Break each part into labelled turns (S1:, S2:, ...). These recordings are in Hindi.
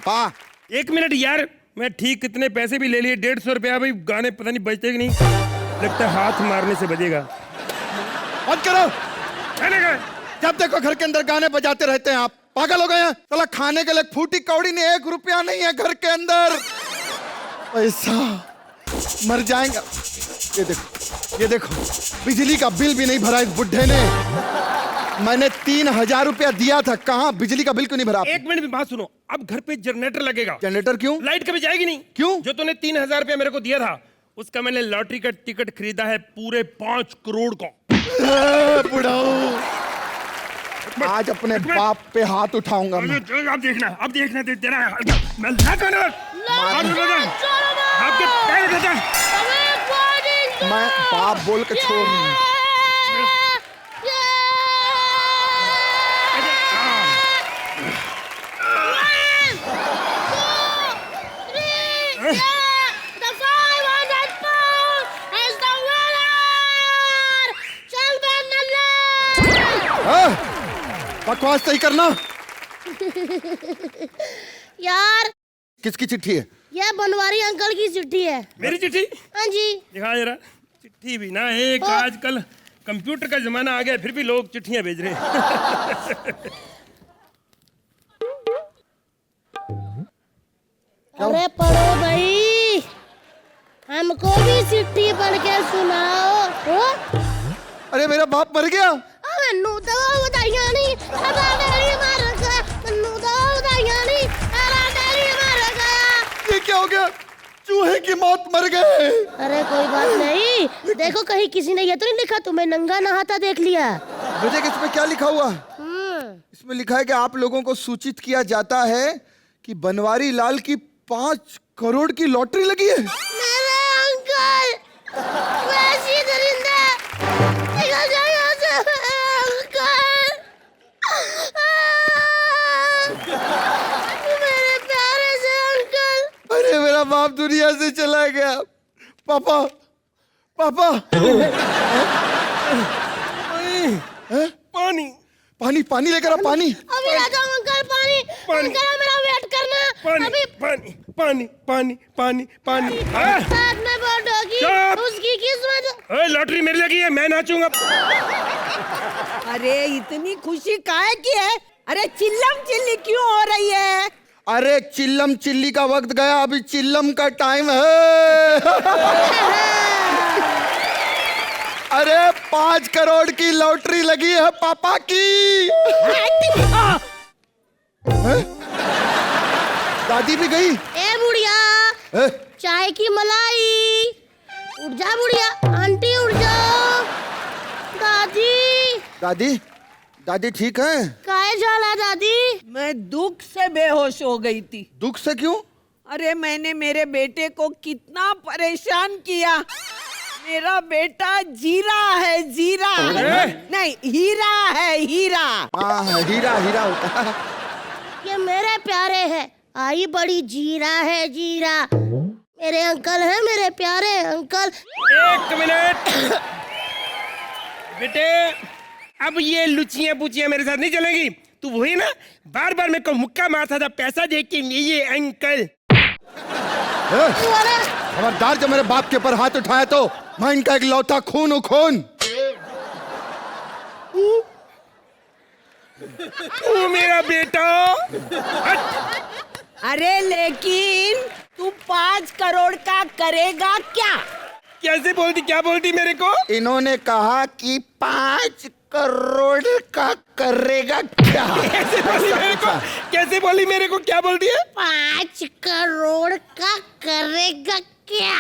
S1: पापा।
S2: 1 मिनट यार, मैं ठीक कितने पैसे भी ले लिए, 150 रुपया। भाई गाने पता नहीं बजते कि नहीं, लगता है हाथ मारने से बजेगा।
S1: बंद करो।
S2: गाने का
S1: जब देखो घर के अंदर गाने बजाते रहते हैं आप, पागल हो गए हैं? साला खाने के लिए फूटी कौड़ी नहीं, 1 रुपया नहीं है घर के अंदर। पैसा मर जाएगा। ये देखो बिजली का बिल भी नहीं भरा इस बुड्ढे ने। मैंने 3000 रुपया दिया था, कहाँ बिजली का बिल क्यों नहीं भरा?
S2: 1 मिनट में बात सुनो, अब घर पे जनरेटर लगेगा।
S1: जनरेटर क्यों?
S2: लाइट कभी जाएगी नहीं।
S1: क्यों?
S2: जो तूने 3000 रुपया मेरे को दिया था, उसका मैंने लॉटरी का टिकट खरीदा है पूरे 5 करोड़ का।
S1: बुढ़ाऊ, आज अपने बाप पे हाथ उठाऊंगा मैं।
S2: अब देखना तेरा मैं आपके पैर देता।
S1: मैं बाप बोल के छोड़ दूं। बकवास सही करना।
S3: यार
S1: किसकी चिट्ठी है?
S3: ये बनवारी अंकल की चिट्ठी है।
S2: मेरी चिट्ठी?
S3: हाँ जी।
S2: दिखा जरा। चिट्ठी भी ना एक, आजकल कंप्यूटर का जमाना आ गया, फिर भी लोग चिट्ठियां भेज रहे हैं।
S3: अरे पढ़ो भाई, हमको भी चिट्ठी पढ़ के सुनाओ।
S1: अरे मेरा बाप मर गया।
S3: मैनू तो बताइया नहीं, डैडी मर गया। मैनू तो बताइया नहीं, डैडी मर गया।
S1: ये क्या हो गया? चूहे की मौत मर गए।
S3: अरे कोई बात नहीं, देखो कहीं किसी ने ये तो नहीं लिखा तुम्हें नंगा नहाता देख लिया।
S1: मुझे इसमें क्या लिखा हुआ? इसमें लिखा है कि आप लोगों को सूचित किया जाता है कि बनवारी लाल की 5 करोड़ की लॉटरी लगी है।
S3: मेरे अंकल, वैसी दरिंदा निकल जाओ यहाँ से। अंकल, मेरे प्यारे से अंकल।
S1: अरे मेरा बाप दुनिया से चला गया। पापा, पापा।
S2: पानी
S1: पानी पानी लेकर आ, पानी।
S3: अभी आ जाओ अंकल, पानी। अंकल मेरा वेट करना।
S2: पानी
S3: अभी
S2: पानी पानी पानी पानी पानी।
S3: साथ में बोल होगी उसकी किस्मत।
S2: लॉटरी मेरी लगी है, मैं नाचूंगा।
S4: अरे इतनी खुशी काहे की है? अरे चिल्लम चिल्ली क्यों हो रही है?
S1: अरे चिल्लम चिल्ली का वक्त गया, अभी चिल्लम का टाइम है। अरे 5 करोड़ की लॉटरी लगी है पापा की। दादी भी गई।
S3: ए बुढ़िया, चाय की मलाई। उठ जा बुढ़िया, आंटी उठ जाओ। दादी,
S1: दादी, दादी ठीक है?
S3: काहे जाला दादी?
S4: मैं दुख से बेहोश हो गई थी।
S1: दुख से क्यों?
S4: अरे मैंने मेरे बेटे को कितना परेशान किया। मेरा बेटा जीरा है, जीरा नहीं हीरा है, हीरा।
S1: हाँ हीरा, हीरा होता है।
S3: ये मेरे प्यारे है, आई बड़ी जीरा है, जीरा। मेरे अंकल है, मेरे प्यारे अंकल।
S2: 1 मिनट बेटे, अब ये लुचियां पुचियां मेरे साथ नहीं चलेगी। तू वही ना बार बार मेरे को मुक्का मारता था पैसा देख के, ये अंकल।
S1: खबरदार, जब मेरे बाप के ऊपर हाथ उठाया तो मैं इनका एक लौता खून हूं, खून।
S2: तू मेरा बेटा।
S4: अरे लेकिन तू 5 करोड़ का करेगा क्या?
S2: कैसे बोलती, क्या बोलती मेरे को?
S1: इन्होंने कहा कि 5 करोड़ का करेगा क्या?
S2: कैसे बोली मेरे को? कैसे बोली मेरे को? क्या बोलती है?
S3: 5 करोड़ का करेगा क्या?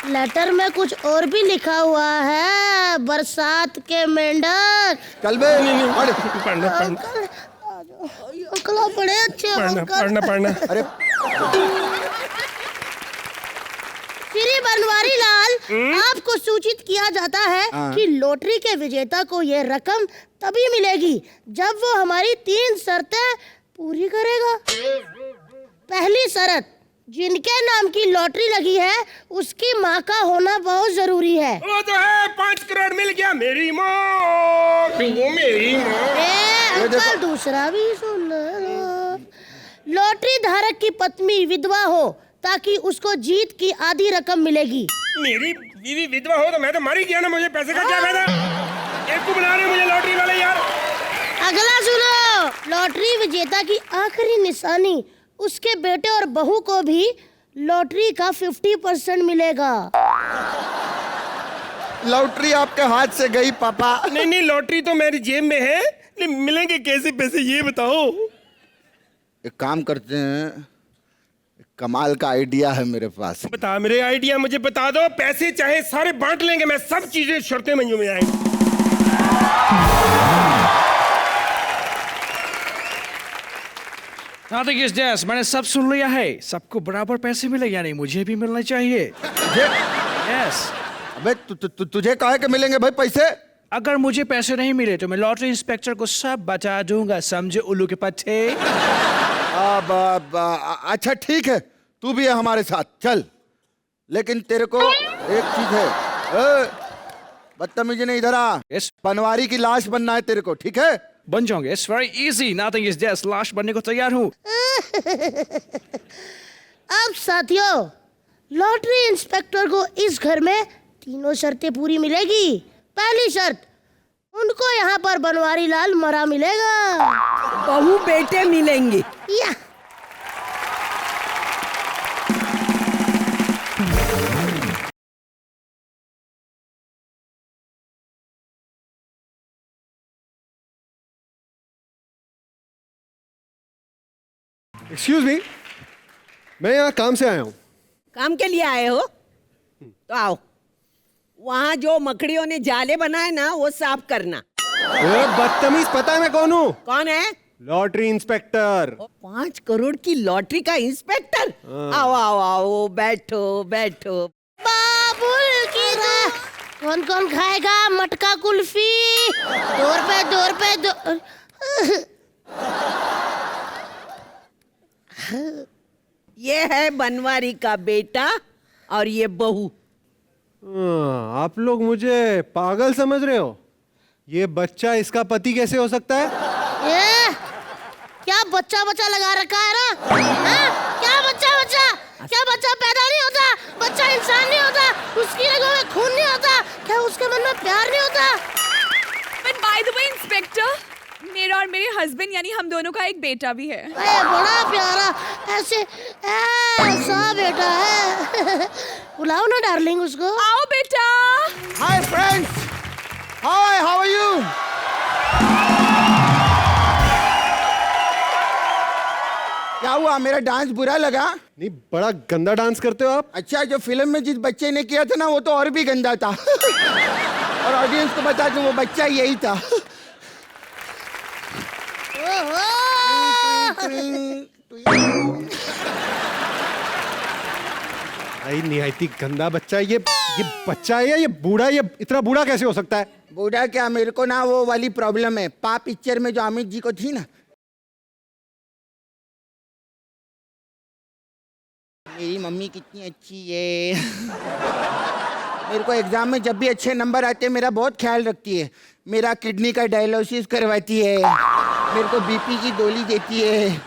S3: लेटर में कुछ और भी लिखा हुआ है। बरसात के मेंढक।
S1: चल बे।
S2: पढ़ना
S3: अंकल आप बड़े अच्छे हो अंकल।
S2: पढ़ना।
S1: अरे
S3: श्री बनवारी लाल, आपको सूचित किया जाता है कि लॉटरी के विजेता को यह रकम तभी मिलेगी जब वो हमारी 3 शर्तें पूरी करेगा। पहली शर्त, जिनके नाम की लॉटरी लगी है उसकी माँ का होना बहुत जरूरी है।
S2: वो तो है, 5 करोड़ मिल गया। मेरी माँ, मेरी माँ।
S3: अंकल दूसरा भी सुन। लॉटरी धारक की पत्नी विधवा हो ताकि उसको जीत की आधी रकम मिलेगी।
S2: मेरी बीवी विधवा हो तो मैं तो मर ही गया ना, मुझे पैसे का क्या फायदा? एक को बना रहे मुझे लॉटरी वाले यार।
S3: अगला सुनो, लॉटरी विजेता की आखिरी निशानी उसके बेटे और बहू को भी लॉटरी का 50% मिलेगा।
S1: लॉटरी आपके हाथ से गई पापा।
S2: नहीं नहीं, लॉटरी तो मेरी जेब में है, नहीं मिलेंगे कैसे पैसे ये बताओ।
S1: एक काम करते हैं, एक कमाल का आइडिया है मेरे पास।
S2: बता मेरे आइडिया, मुझे बता दो, पैसे चाहे सारे बांट लेंगे, मैं सब चीजें शर्तें मंजूर में आएंगी।
S5: Nothing is this, मैंने सब सुन लिया है। सबको बराबर पैसे मिले, यानी मुझे भी मिलना चाहिए। Yes.
S1: अबे तुझे कहा कि मिलेंगे भाई पैसे?
S5: अगर मुझे पैसे नहीं मिले तो मैं लॉटरी इंस्पेक्टर को सब बता दूंगा, समझे उल्लू के पत्ते।
S1: अच्छा ठीक है, तू भी है हमारे साथ, चल। लेकिन तेरे को एक चीज है, बदतमीजी नहीं, इधर आ।
S5: Yes.
S1: बनवारी की लाश बनना है तेरे को, ठीक है?
S5: बन जाओगे, it's very easy. Nothing is this, लाश बनने को तैयार हूँ।
S3: अब साथियों, लॉटरी इंस्पेक्टर को इस घर में तीनों शर्तें पूरी मिलेगी। पहली शर्त, उनको यहाँ पर बनवारी लाल मरा मिलेगा।
S4: बहू बेटे मिलेंगे।
S3: या
S6: एक्सक्यूज मी, मैं यहाँ काम से आया हूँ।
S4: काम के लिए आए हो तो आओ। वहाँ जो मकड़ियों ने जाले बनाए ना, वो साफ करना।
S6: बदतमीज, पता है मैं कौन हूँ?
S4: कौन है?
S6: Lottery inspector.
S4: 5 करोड़ की लॉटरी का इंस्पेक्टर। आओ आओ आओ, बैठो बैठो।
S3: बाबुल की कौन कौन खाएगा मटका कुल्फी? 2 रुपए 2 रुपए 2।
S4: ये है बनवारी का बेटा और ये बहू।
S6: आप लोग मुझे पागल समझ रहे हो? ये बच्चा इसका पति कैसे हो सकता है?
S3: ये क्या बच्चा बच्चा लगा रखा है ना? हाँ? क्या बच्चा बच्चा? क्या बच्चा पैदा नहीं होता? बच्चा इंसान नहीं होता? उसकी रगों में खून नहीं होता? क्या उसके मन में प्यार नहीं होता?
S7: But by the way, inspector, मेरा और मेरे हस्बैंड यानी हम दोनों का एक बेटा भी है।
S3: बड़ा प्यारा ऐसे ऐसा बेटा है। बुलाओ ना डार्लिंग उसको।
S7: आओ बेटा।
S1: Hi friends, hi, how are you? क्या हुआ, मेरा डांस बुरा लगा?
S6: नहीं, बड़ा गंदा डांस करते हो आप।
S1: अच्छा, जो फिल्म में जिस बच्चे ने किया था ना, वो तो और भी गंदा था। और ऑडियंस को बता दूं, वो बच्चा यही था।
S6: भाई निहायती गंदा बच्चा है ये बच्चा है या ये बूढ़ा? ये इतना बूढ़ा कैसे हो सकता है?
S1: बूढ़ा क्या, मेरे को ना वो वाली प्रॉब्लम है। पा पिक्चर में जो अमित जी को थी ना, मेरी मम्मी कितनी अच्छी है। मेरे को एग्जाम में जब भी अच्छे नंबर आते हैं, मेरा बहुत ख्याल रखती है। मेरा किडनी का डायलिसिस करवाती है, मेरे को बीपी की गोली देती है।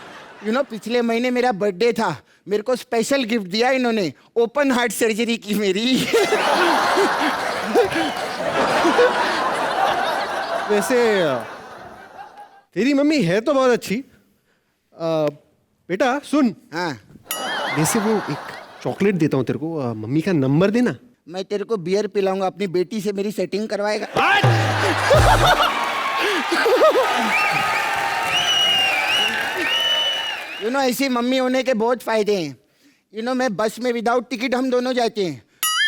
S1: पिछले महीने मेरा बर्थडे था, मेरे को स्पेशल गिफ्ट दिया इन्होंने, ओपन हार्ट सर्जरी की मेरी।
S6: वैसे तेरी मम्मी है तो बहुत अच्छी। बेटा सुन,
S1: हाँ,
S6: वैसे वो एक चॉकलेट देता हूँ तेरे को, मम्मी का नंबर देना।
S1: मैं तेरे को बियर पिलाऊंगा, अपनी बेटी से मेरी सेटिंग करवाएगा। ऐसी मम्मी होने के बहुत फायदे हैं। मैं बस में विदाउट टिकट हम दोनों जाते हैं,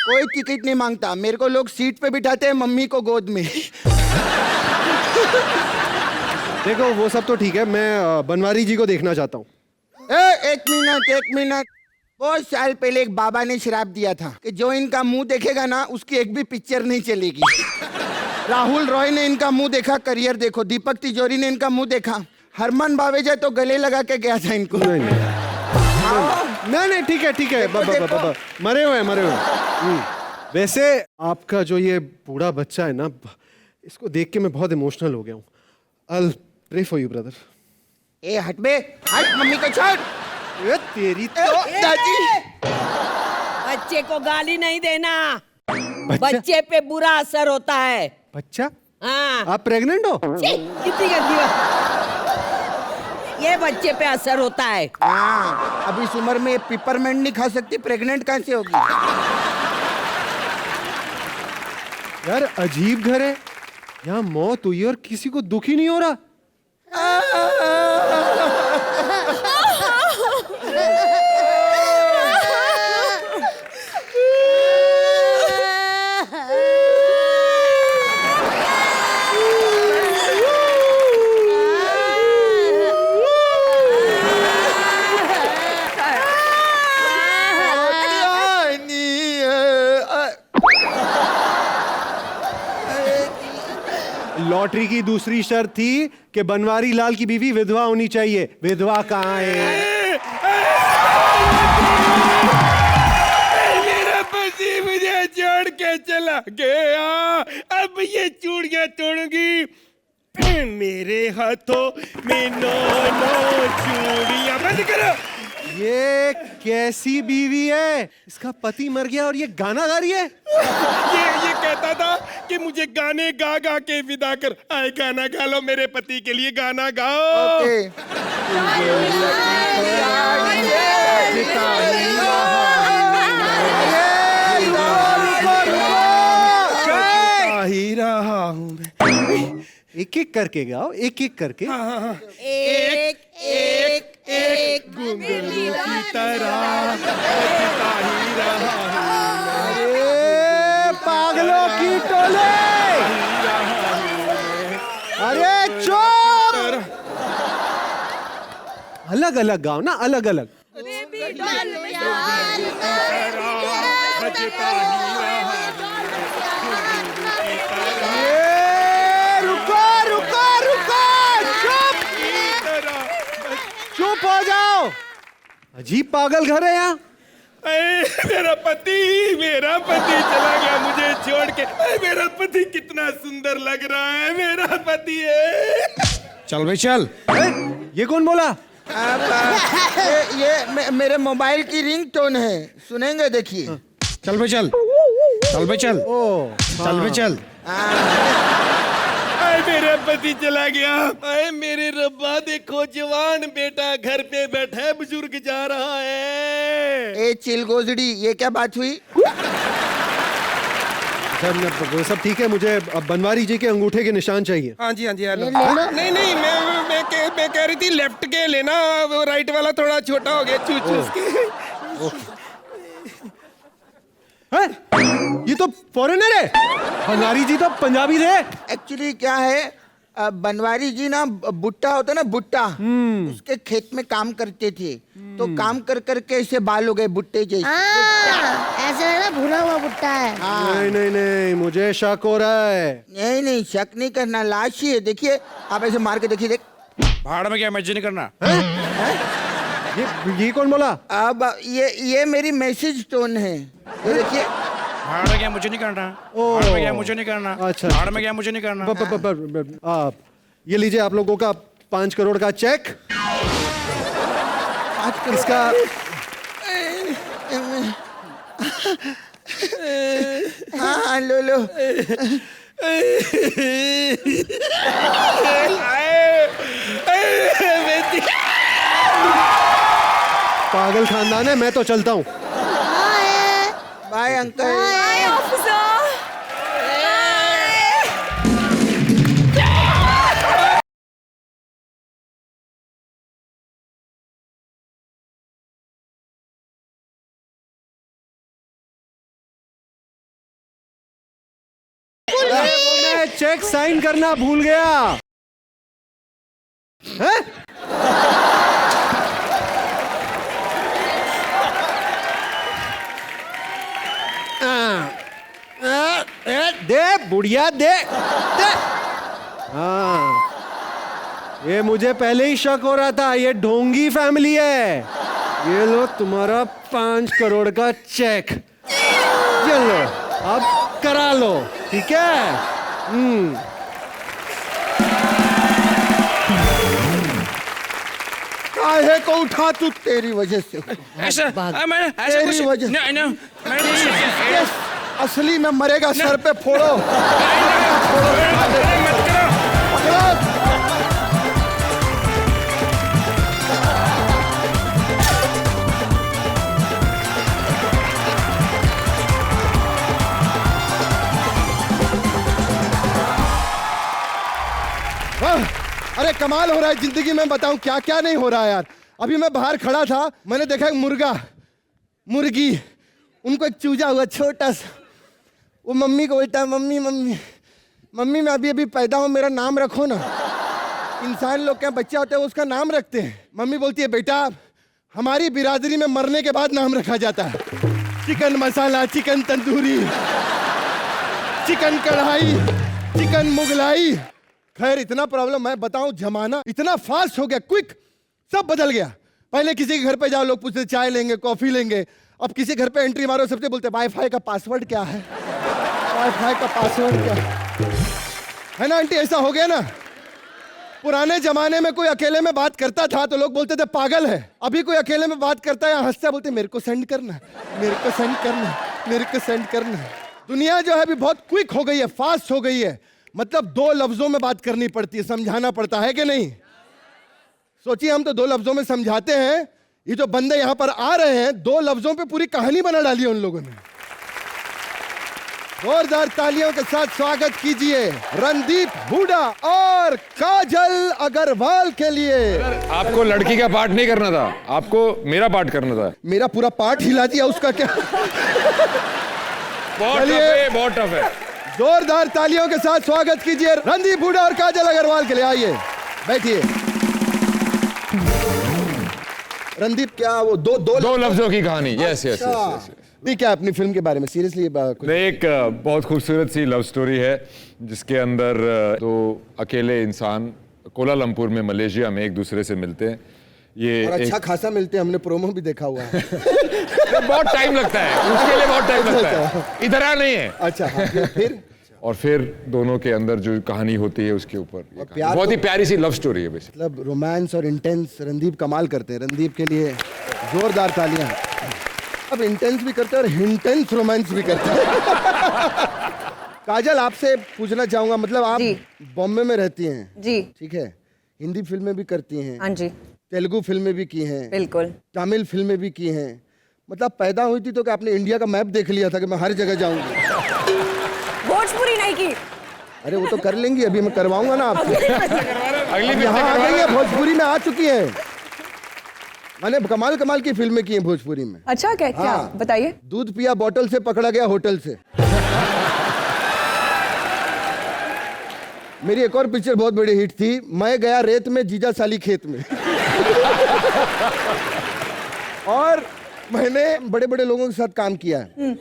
S1: कोई टिकट नहीं मांगता, मेरे को लोग सीट पे बिठाते हैं, मम्मी को गोद में।
S6: देखो वो सब तो ठीक है, मैं बनवारी जी को देखना चाहता हूँ।
S1: एक मिनट। बहुत साल पहले एक बाबा ने श्राप दिया था कि जो इनका मुंह देखेगा ना, उसकी एक भी पिक्चर नहीं चलेगी। राहुल रॉय ने इनका मुंह देखा, करियर देखो। दीपक तिजोरी ने इनका मुंह देखा, हरमन बावेजा तो गले लगा के गया था इनको।
S6: नहीं ठीक है मरे हुए वैसे आपका जो ये बूढ़ा बच्चा है ना, इसको देख के मैं बहुत इमोशनल हो गया हूँ। I'll pray for you, brother.
S1: ए हट बे, हट, मम्मी को छोड़।
S6: ए, तेरी तो
S1: दादी।
S4: बच्चे को गाली नहीं देना,
S6: बच्चा
S4: बच्चे पे बुरा असर होता है।
S6: बच्चा
S4: हाँ
S6: आप प्रेग्नेंट हो?
S4: छी, कितनी गंदी बात। ये बच्चे पे असर होता है।
S1: हाँ, अब इस उम्र में पिपरमेंट नहीं खा सकती, प्रेग्नेंट कहाँ से होगी?
S6: यार अजीब घर है, यहाँ मौत हुई और किसी को दुख ही नहीं हो रहा। लॉटरी की दूसरी शर्त थी कि बनवारी लाल की बीवी विधवा होनी चाहिए। विधवा कहाँ है?
S2: मेरा पति मुझे छोड़ के चला गया, अब ये चूड़ियां तोड़ूंगी। मेरे हाथों में 9 चूड़ियां। बंद करो।
S6: ये कैसी बीवी है? इसका पति मर गया और ये गाना गा रही है।
S2: ये कहता था कि मुझे गाने गा गा के विदा कर। आए गाना गा लो, मेरे पति के लिए गाना गाओ। ही रहा हूँ मैं।
S6: एक एक करके गाओ, एक एक करके।
S4: एक एक एक
S2: घुंघरू की तरह बजता ही रहा हूँ।
S6: अरे पागलों की टोले! अरे चुप! अलग अलग गाओ ना, अलग अलग। रुको रुको रुको, चुप चुप हो जाओ। अजीब पागल घर है यहाँ।
S2: मेरा पति चला गया मुझे छोड़ के। मेरा पति कितना सुंदर लग रहा है, मेरा पति है।
S5: चल भाई चल।
S6: ये कौन बोला?
S1: ये मेरे मोबाइल की रिंगटोन है, सुनेंगे देखिए।
S5: चल भाई चल। चल भाई चल।
S6: ओ
S5: चल भाई चल।
S2: मेरा पति चला गया। अरे मेरे रब्बा, देखो जवान बेटा घर पे बैठा है, बुजुर्ग जा रहा है।
S1: ए चिलगोजड़ी, ये क्या बात हुई?
S6: वो सब ठीक है, मुझे अब बनवारी जी के अंगूठे के निशान चाहिए।
S2: हाँ जी हाँ जी। हेलो।
S3: ले लो।
S2: नहीं नहीं, मैं कह रही थी लेफ्ट के लेना, वो राइट वाला थोड़ा छोटा हो गया, चूस के।
S6: है? ये तो फॉरेनर है। बनवारी जी तो पंजाबी थे।
S1: एक्चुअली क्या है, बनवारी जी ना भुट्टा होता ना, भुट्टा, उसके खेत में काम करते थे। तो काम कर करके ऐसे बाल हो गए भुट्टे जैसे।
S3: ऐसा है ना, भुना हुआ भुट्टा है।
S6: नहीं नहीं नहीं, मुझे शक हो रहा है।
S1: नहीं नहीं, शक नहीं करना, लाश ही है। देखिए, आप ऐसे मार के देखिए, देख।
S5: भाड़ में क्या मर्जी नहीं करना।
S6: ये कौन बोला?
S1: अब ये मेरी मैसेज टोन है, ये देखिए।
S5: भाड़ में क्या मुझे नहीं करना। भाड़ में क्या मुझे नहीं करना।
S6: अच्छा।
S5: भाड़ में क्या मुझे नहीं करना।
S6: आप ये लीजिए, आप लोगों का 5 करोड़ का चेक। इसका
S1: हाँ लो लो।
S6: पागल खानदान है, मैं तो चलता हूँ।
S1: Bye uncle.
S7: Hi officer.
S6: मैं चेक साइन करना भूल गया। हैं? दे बुढ़िया दे, दे। हाँ, ये मुझे पहले ही शक हो रहा था, ये ढोंगी फैमिली है। ये लो तुम्हारा 5 करोड़ का चेक। चलो अब करा लो, ठीक है?
S1: गधे को उठा तू, तेरी वजह से
S5: ऐसा मैंने ऐसा
S1: तेरी
S5: कुछ
S1: वजह-
S5: नहीं नहीं मैंने
S1: ये असली में मरेगा, सर पे फोड़ो। पकड़ो। अरे कमाल हो रहा है जिंदगी में, बताऊं क्या क्या नहीं हो रहा है यार। अभी मैं बाहर खड़ा था, मैंने देखा एक मुर्गा मुर्गी, उनको एक चूजा हुआ छोटा सा, वो मम्मी को बोलता है मम्मी मम्मी मम्मी मैं अभी अभी पैदा हूं, मेरा नाम रखो ना। इंसान लोग क्या बच्चा होता है उसका नाम रखते हैं। मम्मी बोलती है बेटा हमारी बिरादरी में मरने के बाद नाम रखा जाता है, चिकन मसाला, चिकन तंदूरी, चिकन कढ़ाई, चिकन मुगलाई। खैर इतना प्रॉब्लम मैं बताऊं, जमाना इतना फास्ट हो गया, क्विक, सब बदल गया। पहले किसी के घर पे जाओ लोग पूछते चाय लेंगे कॉफी लेंगे, अब किसी घर पे एंट्री मारो सबसे बोलते वाईफाई का पासवर्ड क्या है, वाईफाई का पासवर्ड क्या है ना आंटी, ऐसा हो गया ना। पुराने जमाने में कोई अकेले में बात करता था तो लोग बोलते थे पागल है, अभी कोई अकेले में बात करता है हंसता बोलते मेरे को सेंड करना, मेरे को सेंड करना, मेरे को सेंड करना। दुनिया जो है अभी बहुत क्विक हो गई है, फास्ट हो गई है, मतलब 2 लफ्जों में बात करनी पड़ती है, समझाना पड़ता है कि नहीं। सोचिए हम तो 2 लफ्जों में समझाते हैं, ये जो बंदे यहां पर आ रहे हैं 2 लफ्जों पे पूरी कहानी बना डाली है उन लोगों ने। जोरदार तालियों के साथ स्वागत कीजिए रणदीप हुडा और काजल अग्रवाल के लिए।
S8: आपको लड़की का पार्ट नहीं करना था, आपको मेरा पार्ट करना था।
S1: मेरा पूरा पार्ट हिला दिया, उसका क्या।
S8: बहुत टफ है, बहुत टफ है।
S1: जोरदार तालियों के साथ स्वागत कीजिए रणदीप हुडा और काजल अग्रवाल के लिए। आइए बैठिए। रणदीप क्या वो दो
S8: लफ्जों की कहानी। Yes yes yes.
S1: भी क्या अपनी फिल्म के बारे में सीरियसली
S8: एक बहुत खूबसूरत सी लव स्टोरी है जिसके अंदर 2 अकेले इंसान कोलालमपुर में मलेशिया में एक दूसरे से मिलते हैं। ये
S1: और अच्छा खासा मिलते हैं, हमने प्रोमो भी देखा हुआ है।
S8: बहुत टाइम लगता है उसके लिए, बहुत टाइम लगता है, इधर आ नहीं है।
S1: अच्छा फिर
S8: और फिर दोनों के अंदर जो कहानी होती है उसके ऊपर बहुत ही प्यारी सी लव स्टोरी है बेसिकली।
S1: मतलब रोमांस और इंटेंस रणदीप कमाल करते हैं। रणदीप के लिए जोरदार तालियां। अब इंटेंस भी करते हैं और हिंटेंस रोमांस भी करते हैं। काजल आपसे पूछना चाहूंगा, मतलब आप बॉम्बे में रहती हैं
S9: जी,
S1: ठीक है, हिंदी फिल्में भी करती हैं,
S9: हाँ जी,
S1: तेलुगु फिल्में भी की हैं,
S9: बिल्कुल,
S1: तमिल फिल्में भी की हैं, मतलब पैदा हुई थी तो क्या आपने इंडिया का मैप देख लिया था कि मैं हर जगह जाऊंगी?
S9: भोजपुरी नहीं की।
S1: अरे वो तो कर लेंगी, अभी मैं करवाऊंगा ना आपको।
S8: अगली
S1: यहाँ आ गई है, भोजपुरी में आ चुकी है, मैंने कमाल कमाल की फिल्में की हैं भोजपुरी में।
S9: अच्छा क्या क्या
S1: हाँ।
S9: बताइए।
S1: दूध पिया बोतल से, पकड़ा गया होटल से। मेरी एक और पिक्चर बहुत बड़ी हिट थी, मैं गया रेत में जीजा साली खेत में। और मैंने बड़े बड़े लोगों के साथ काम किया है,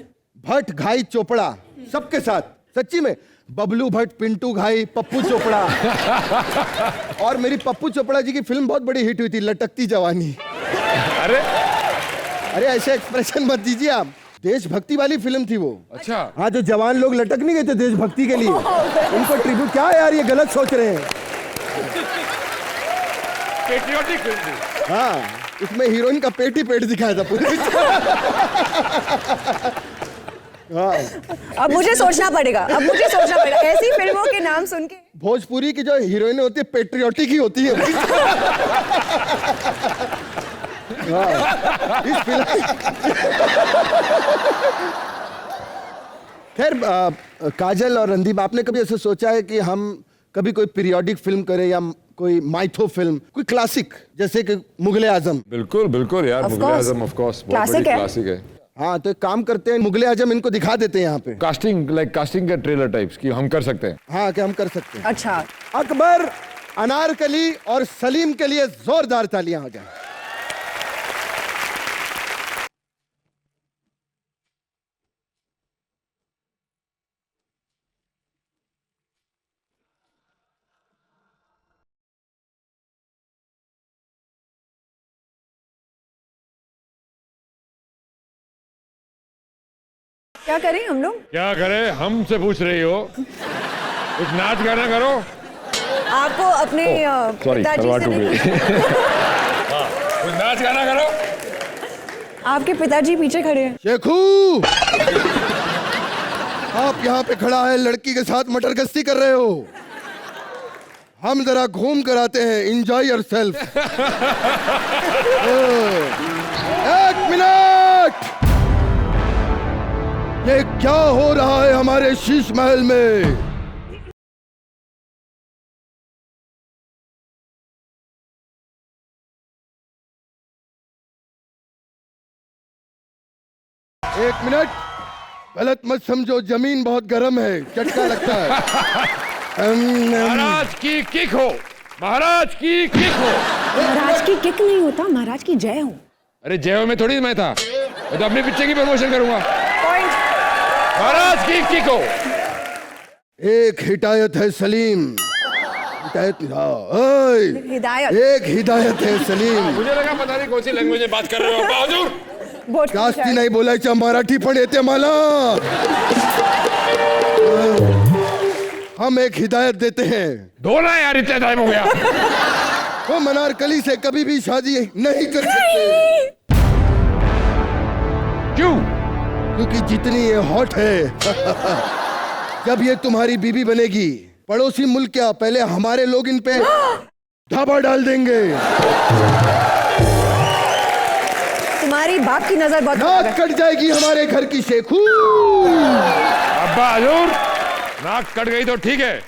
S1: भट्ट घाई चोपड़ा सबके साथ, सच्ची में, बबलू भट्ट, पिंटू घाई, पप्पू चोपड़ा। और मेरी पप्पू चोपड़ा जी की फिल्म बहुत बड़ी हिट हुई थी, लटकती जवानी। अरे ऐसे एक्सप्रेशन मत दीजिए आप, देशभक्ति वाली फिल्म थी वो।
S8: अच्छा
S1: हाँ, जो जवान लोग लटक नहीं गए थे देशभक्ति के लिए, उनको ट्रिब्यूट। क्या यार ये गलत सोच रहे हैं।
S8: पेट्रियोटिक फिल्म थी।
S1: हाँ, इसमें हीरोइन का पेट ही पेट दिखाया था पूरे। हाँ,
S9: अब मुझे सोचना पड़ेगा, अब मुझे सोचना पड़ेगा ऐसी फिल्मों के नाम सुन के।
S1: भोजपुरी की जो हीरोइन होती है पेट्रियोटिक ही होती है। हाँ, इस फिल्म खैर काजल और रणदीप, आपने कभी ऐसा सोचा है कि हम कभी कोई पीरियोडिक फिल्म करें या कोई माइथो फिल्म, कोई क्लासिक जैसे कि मुगले आजम?
S8: बिल्कुल बिल्कुल यार, मुगले आजम ऑफ कोर्स बहुत बड़ी क्लासिक है।
S1: हाँ, तो एक काम करते हैं, मुगले आजम इनको दिखा देते हैं यहाँ पे,
S8: कास्टिंग का ट्रेलर टाइप्स की हम कर सकते हैं।
S1: हाँ, क्या हम कर सकते हैं।
S9: अच्छा,
S1: अकबर, अनारकली और सलीम के लिए जोरदार तालियां हो जाए।
S9: क्या करें हम लोग?
S8: क्या करें, हमसे पूछ रही हो? कुछ नाच गाना करो।
S9: आपको अपने
S8: सॉरी,
S9: पिताजी से नहीं-
S8: कुछ नाच गाना करो।
S9: आपके पिताजी पीछे खड़े हैं।
S1: शेखू, आप यहाँ पे खड़ा है, लड़की के साथ मटर गश्ती कर रहे हो। हम जरा घूम कर आते हैं, एंजॉय योर सेल्फ। एक मिनट, ये क्या हो रहा है हमारे शीश महल में? एक मिनट, गलत मत समझो, जमीन बहुत गर्म है, चटका लगता है।
S8: महाराज की किक हो, महाराज की किक हो।
S9: महाराज की किक नहीं होता, महाराज की जय हो।
S8: अरे जय हो में थोड़ी मैं था, मैं तो अपने पिक्चर की प्रमोशन करूंगा।
S9: पॉइंट।
S8: महाराज की किक हो।
S1: एक हिदायत है सलीम, हिदायत ओए,
S9: हिदायत।
S1: एक हिदायत है सलीम।
S8: मुझे लगा पता नहीं कौन सी लैंग्वेज में बात कर रहे हो। बहादुर
S1: जास्ती नाही बोलायचं, मराठी पण येते मला। हम एक हिदायत देते हैं,
S8: धोना यार, इतना टाइम हो गया।
S1: वो मनारकली से कभी भी शादी नहीं कर सकते।
S8: क्यों?
S1: क्योंकि जितनी ये हॉट है, जब ये तुम्हारी बीबी बनेगी, पड़ोसी मुल्क क्या, पहले हमारे लोग इन पे धाबा डाल देंगे।
S9: तुम्हारी बाप की नजर बहुत खराब है।
S1: नाक कट जाएगी हमारे घर की शेखू।
S8: अब्बा हजूर, नाक कट गई तो ठीक है,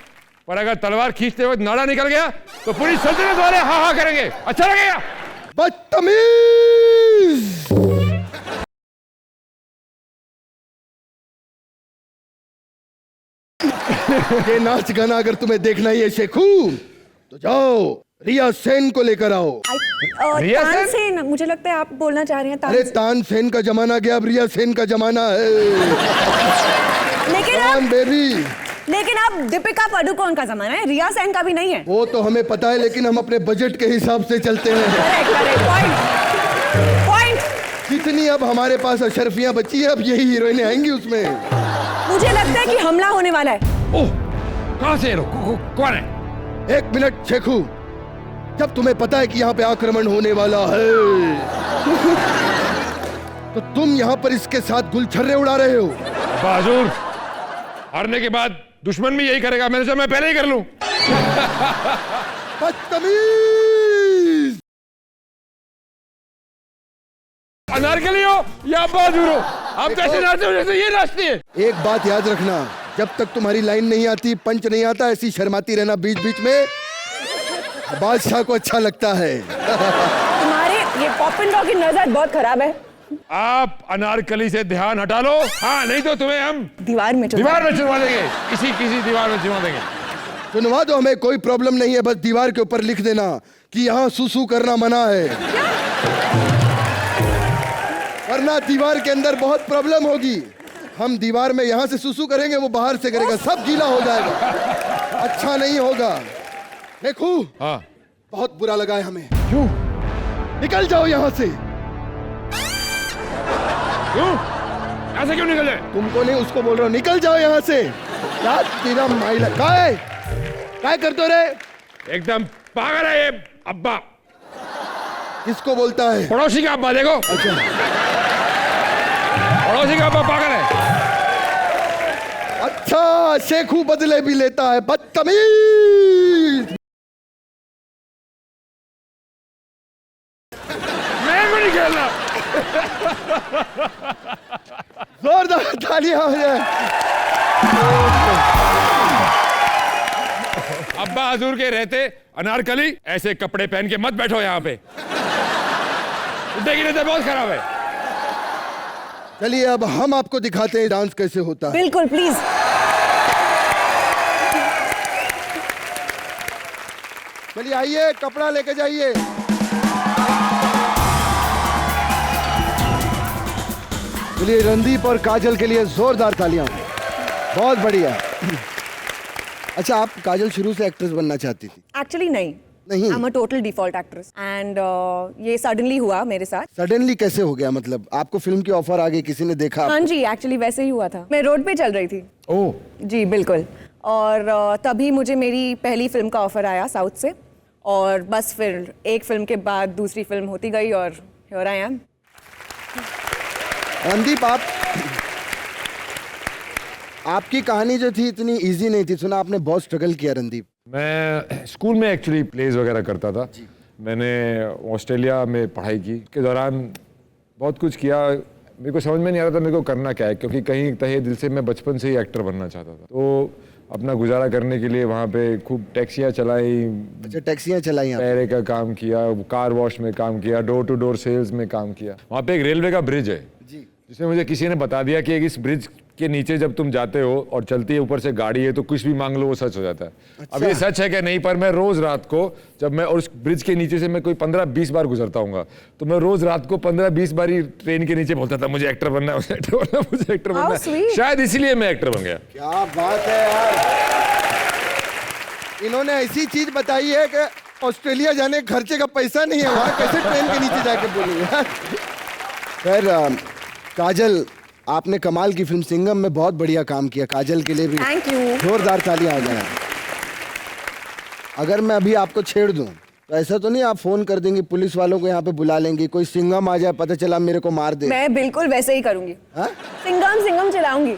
S8: पर अगर तलवार खींचते वक्त नाड़ा निकल गया तो पूरी सल्तनत वाले हा हा करेंगे। अच्छा लगेगा?
S1: बदतमीज! ये नाच गाना अगर तुम्हें देखना ही है शेखू, तो जाओ रिया सेन को लेकर आओ।
S8: रिया सेन?
S9: तानसेन, मुझे लगता है आप बोलना चाह रहे हैं
S1: अरे तानसेन का जमाना गया, अब रिया सेन का जमाना है।
S9: लेकिन आप दीपिका पादुकोण का जमाना है, रिया सेन का भी नहीं है।
S1: वो तो हमें पता है, लेकिन हम अपने बजट के हिसाब से चलते हैं।
S9: पॉइंट।
S1: जितनी अब हमारे पास अशरफियां बची है, अब यही हीरोइनें आएंगी उसमें।
S9: मुझे लगता है कि हमला होने वाला है।
S8: ओह, कहां से कौन है?
S1: एक मिनट शेखू, जब तुम्हें पता है कि यहाँ पे आक्रमण होने वाला है, तो तुम यहाँ पर इसके साथ गुलछर्रे उड़ा रहे हो।
S8: बहादुर, हारने के बाद दुश्मन भी यही करेगा, मैंने सोचा मैं पहले ही कर लूं।
S1: बदतमीज!
S8: अनारकली हो या बहादुर हो, आप कैसे नाचते हो जैसे ये नाचती है।
S1: एक बात याद रखना, जब तक तुम्हारी लाइन नहीं आती, पंच नहीं आता, ऐसी शर्माती रहना बीच बीच में, बादशाह को अच्छा लगता है।
S9: तुम्हारे ये पॉप एंड रॉक की नजर बहुत खराब है।
S8: आप अनारकली से ध्यान हटा लो, हाँ नहीं तो तुम्हें हम
S9: दीवार में
S8: चुनवा देंगे, किसी दीवार में चुनवा देंगे।
S1: सुनवा दो, हमें कोई प्रॉब्लम नहीं है, बस दीवार के ऊपर लिख देना कि यहाँ सुसु करना मना है, वरना दीवार के अंदर बहुत प्रॉब्लम होगी। हम दीवार में यहाँ से सुसु करेंगे, वो बाहर से करेगा, सब गीला हो जाएगा, अच्छा नहीं होगा। देखो,
S8: हाँ,
S1: बहुत बुरा लगा है हमें।
S8: क्यों?
S1: निकल जाओ यहाँ से।
S8: क्यों? ऐसे क्यों निकले?
S1: तुमको नहीं, उसको बोल रहा हूँ, निकल जाओ यहाँ से। क्या तेरा माइला काय करते हो रे?
S8: एकदम पागल है ये अब्बा।
S1: किसको बोलता है?
S8: पड़ोसी का अब्बा, देखो।
S1: अच्छा,
S8: पड़ोसी का अब्बा पागल है।
S1: अच्छा, शेखू बदले भी लेता है, बदतमीज।
S8: मैं को नहीं खेलना।
S1: जोरदार तालियां हो जाए।
S8: अब्बा हजूर के रहते अनारकली ऐसे कपड़े पहन के मत बैठो यहाँ पे, की नजर बहुत खराब है।
S1: चलिए अब हम आपको दिखाते हैं डांस कैसे होता है।
S9: बिल्कुल, प्लीज।
S1: चलिए आइए, कपड़ा लेके जाइए। चलिए रणदीप और काजल के लिए जोरदार तालियां। बहुत बढ़िया। अच्छा, आप काजल शुरू से एक्ट्रेस बनना चाहती थी?
S9: एक्चुअली नहीं। I am a total default actress and ये सडनली हुआ मेरे साथ।
S1: सडनली कैसे हो गया? मतलब आपको फिल्म की ऑफर आ गई, किसी ने देखा?
S9: हाँ जी, एक्चुअली वैसे ही हुआ था। मैं रोड पे चल रही थी।
S8: ओह
S9: जी बिल्कुल। और तभी मुझे मेरी पहली फिल्म का ऑफर आया साउथ से, और बस फिर एक फिल्म के बाद दूसरी फिल्म होती गई और हियर आई एम।
S1: रणदीप, आपकी कहानी जो थी इतनी इजी नहीं थी, सुना आपने बहुत स्ट्रगल किया रणदीप।
S8: मैं स्कूल में एक्चुअली प्लेज वगैरह करता था। मैंने ऑस्ट्रेलिया में पढ़ाई की, के दौरान बहुत कुछ किया। मेरे को समझ में नहीं आ रहा था मेरे को करना क्या है, क्योंकि कहीं तहे दिल से मैं बचपन से ही एक्टर बनना चाहता था। तो अपना गुजारा करने के लिए वहाँ पे खूब टैक्सियाँ चलाई।
S1: अच्छा, टैक्सियाँ चलाई आपने?
S8: पैरे का काम किया, कार वॉश में काम किया, डोर टू डोर सेल्स में काम किया। वहाँ पे एक रेलवे का ब्रिज है जिसमें मुझे किसी ने बता दिया कि इस ब्रिज के नीचे जब तुम जाते हो और चलती है ऊपर से गाड़ी है तो कुछ भी मांग लो वो सच हो जाता है।
S1: अच्छा।
S8: अब ये सच है क्या नहीं, पर मैं रोज रात को जब मैं और उस ब्रिज के नीचे से मैं कोई 15-20 बार गुजरता हूँ तो मैं रोज रात को 15-20 बार ही ट्रेन के नीचे बोलता था मुझे एक्टर बनना है, मुझे एक्टर बनना है, मुझे एक्टर बनना है। शायद इसीलिए मैं एक्टर बन गया।
S1: क्या बात है यार, इन्होंने ऐसी चीज बताई है कि ऑस्ट्रेलिया जाने खर्चे का पैसा नहीं है, वहां कैसे ट्रेन के नीचे जाके बोलेंगे यार। खैर काजल, आपने कमाल की फिल्म सिंघम में बहुत बढ़िया काम किया। काजल के लिए भी
S9: थैंक यू।
S1: जोरदार तालियां आ जाए। अगर मैं अभी आपको छेड़ दूं तो ऐसा तो नहीं आप फोन कर देंगे, पुलिस वालों को यहाँ पे बुला लेंगे, कोई सिंघम आ जाए पता चला मेरे को मार दे?
S9: मैं बिल्कुल वैसे ही करूंगी।
S1: हाँ?
S9: सिंघम चलाऊंगी।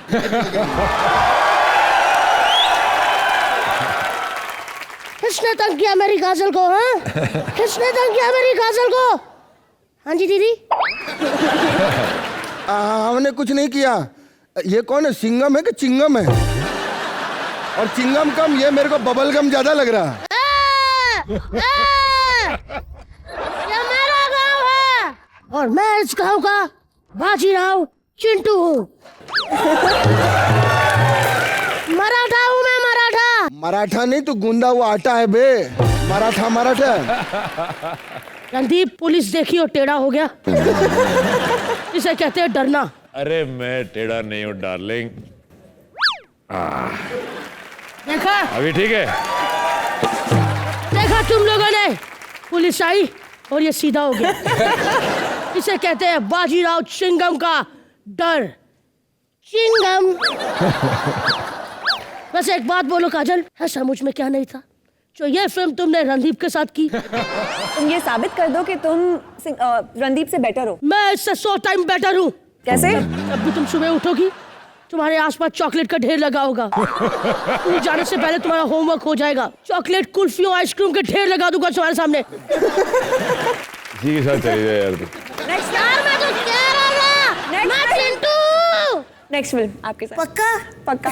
S3: किसने तंग किया मेरी काजल को? हाँ, किसने तंग किया मेरी काजल को? हाँ जी दीदी।
S1: हमने कुछ नहीं किया। ये कौन है, सिंघम है कि चिंगम है? और चिंगम कम, ये मेरे को बबल गम ज्यादा लग रहा है।
S3: ये मेरा गांव है और मैं इस गांव का बाजीराव चिंटू हूँ। मराठा हूँ मैं, मराठा।
S1: मराठा नहीं तो गूंदा हुआ आटा है बे, मराठा मराठा।
S3: रणदीप, पुलिस देखी और टेढ़ा हो गया। इसे कहते हैं डरना।
S8: अरे मैं टेढ़ा नहीं हूँ डार्लिंग।
S3: देखा
S8: अभी ठीक है?
S3: देखा तुम लोगों ने, पुलिस आई और ये सीधा हो गया। इसे कहते हैं बाजीराव चिंगम का डर। चिंगम। बस एक बात बोलो काजल, ऐसा मुझ में क्या नहीं था जो ये फिल्म तुमने रणदीप के साथ की?
S9: तुम ये साबित कर दो कि तुम रणदीप से बेटर हो।
S3: मैं इससे 100 टाइम बेटर हूँ।
S9: कैसे?
S3: जब भी तुम सुबह उठोगी तुम्हारे आसपास चॉकलेट का ढेर लगा होगा। तुम जाने से पहले तुम्हारा होमवर्क हो जाएगा। चॉकलेट, कुल्फियों, आइसक्रीम के ढेर लगा दूंगा तुम्हारे सामने।
S8: जी के साथ चली जाए यार।
S9: नेक्स्ट
S3: यार मैं तो कह रहा था, मैं चिंटू।
S9: नेक्स्ट फिल्म आपके साथ।
S3: पक्का?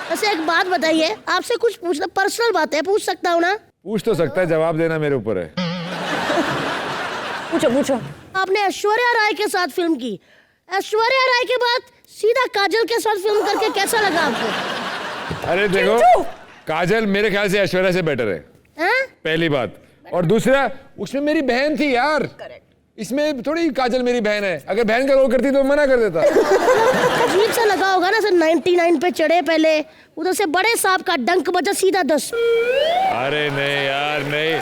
S3: वैसे एक बात बताइए, आपसे कुछ पूछना, पर्सनल बात है, पूछ सकता हूँ ना?
S8: पूछ तो सकता है, जवाब देना मेरे ऊपर है।
S9: पूछो।
S3: आपने ऐश्वर्या राय के साथ फिल्म की, ऐश्वर्या राय के बाद सीधा काजल के साथ फिल्म करके कैसा लगा आपको?
S8: अरे देखो, काजल मेरे ख्याल से ऐश्वर्या से बेटर है। पहली बात, और दूसरा उसमें मेरी बहन थी यार। इसमें थोड़ी काजल मेरी बहन है, अगर बहन का रोल करती तो मना कर देता।
S3: अजीब सा लगा होगा ना सर, 99 पे चढ़े पहले, उधर से बड़े साहब का डंक बजा सीधा 10।
S8: अरे नहीं यार नहीं,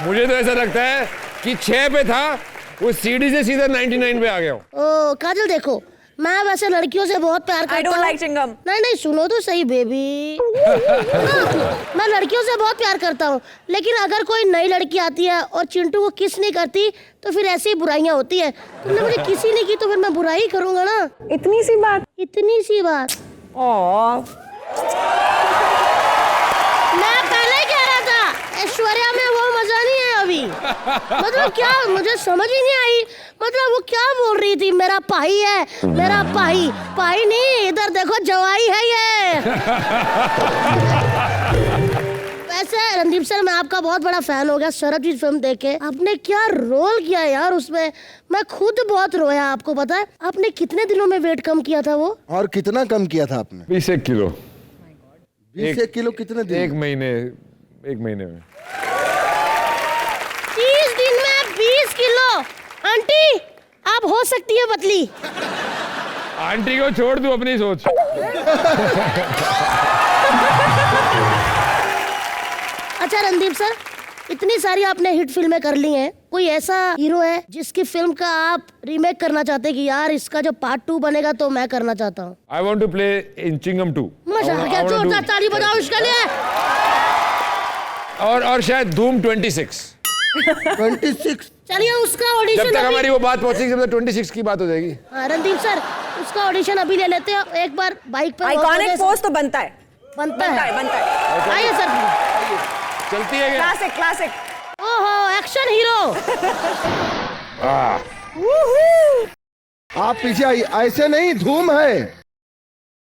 S8: मुझे तो ऐसा लगता है कि 6 पे था, वो सीढ़ी से सीधा 99 पे आ गया।
S3: ओ काजल देखो, मैं वैसे लड़कियों से बहुत प्यार करता हूँ।
S9: I don't like Chingam.
S3: नहीं सुनो तो सही बेबी। मैं लड़कियों से बहुत प्यार करता हूँ, लेकिन अगर कोई नई लड़की आती है और चिंटू को किस नहीं करती तो फिर ऐसी ही बुराइयां होती है। तुमने मुझे किसी नहीं की तो फिर मैं बुराई करूंगा ना।
S9: इतनी सी बात।
S3: मैं पहले कह रहा था ऐश्वर्या में वो मजा नहीं है अभी। मतलब क्या, मुझे समझ ही नहीं आई। मतलब वो क्या बोल रही थी, मेरा भाई है, मेरा भाई। भाई नहीं, इधर देखो जवाई है ये। वैसे रणदीप सर, मैं आपका बहुत बड़ा फैन हो गया सरबजीत फिल्म देख के। आपने क्या रोल किया यार उसमें, मैं खुद बहुत रोया। आपको पता है आपने कितने दिनों में वेट कम किया था वो?
S1: और कितना कम किया था आपने?
S8: 20 किलो।
S1: 20 किलो कितने दिन?
S8: एक महीने में।
S3: 30 दिन में 20 किलो? आंटी आप हो सकती है पतली।
S8: आंटी को छोड़ दूं अपनी सोच।
S3: अच्छा रणदीप सर, इतनी सारी आपने हिट फिल्में कर ली हैं, कोई ऐसा हीरो है जिसकी फिल्म का आप रीमेक करना चाहते हैं कि यार इसका जो पार्ट 2 बनेगा तो मैं करना चाहता हूँ?
S8: I want to play in Chingam 2।
S3: मजा आ गया, जोरदार ताली बजाओ इसके लिए।
S8: और शायद धूम 26।
S1: 26।
S3: चलिए उसका
S8: जब
S3: ऑडिशन
S8: तक हमारी वो बात पहुंचेगी तब तक 26 की बात हो जाएगी।
S3: हाँ रणदीप सर, उसका ऑडिशन अभी ले लेते हैं। एक बार बाइक पर
S9: आइकॉनिक पोज तो बनता है,
S3: बनता है।
S9: बनता है।
S3: आइए सर।
S8: चलती है क्या?
S9: Classic classic.
S3: ओहो, एक्शन हीरो।
S1: आप पीछे आइए, ऐसे नहीं, धूम है।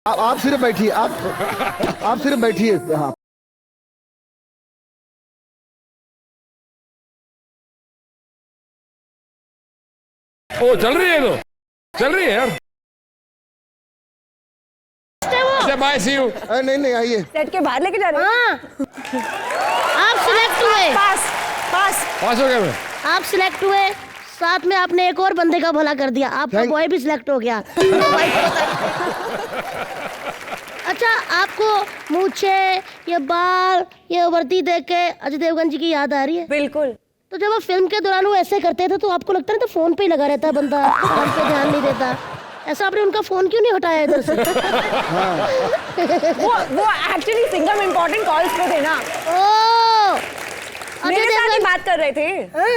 S1: आप सिर्फ बैठिए, आप सिर्फ बैठिए। हाँ,
S8: ओ चल रही है, तो चल रही है यार। अच्छा बाय, सी यू।
S1: नहीं आइए।
S9: सेट के बाहर लेके जा रहे हैं।
S3: हाँ, आप सिलेक्ट हुए।
S9: पास पास।
S8: पास हो गया मैं।
S3: आप सिलेक्ट हुए, साथ में आपने एक और बंदे का भला कर दिया। आपका बॉय भी सिलेक्ट हो गया। अच्छा, आपको मूछे, ये बाल, ये वर्दी देख के अजय देवगन जी की याद आ रही है?
S9: बिल्कुल।
S3: तो जब वो फिल्म के दौरान वो ऐसे करते थे तो आपको लगता है तो फोन पे ही लगा रहता है बंदा, काम पे ध्यान नहीं देता। ऐसा आपने उनका फोन क्यों नहीं हटाया इधर से?
S9: वो एक्चुअली सिंगम इम्पोर्टेंट कॉल्स पे थे ना।
S3: ओ,
S9: मेरे
S3: अजय
S9: साथ ही
S3: देवगन,
S9: बात कर रहे थे।
S3: हाँ?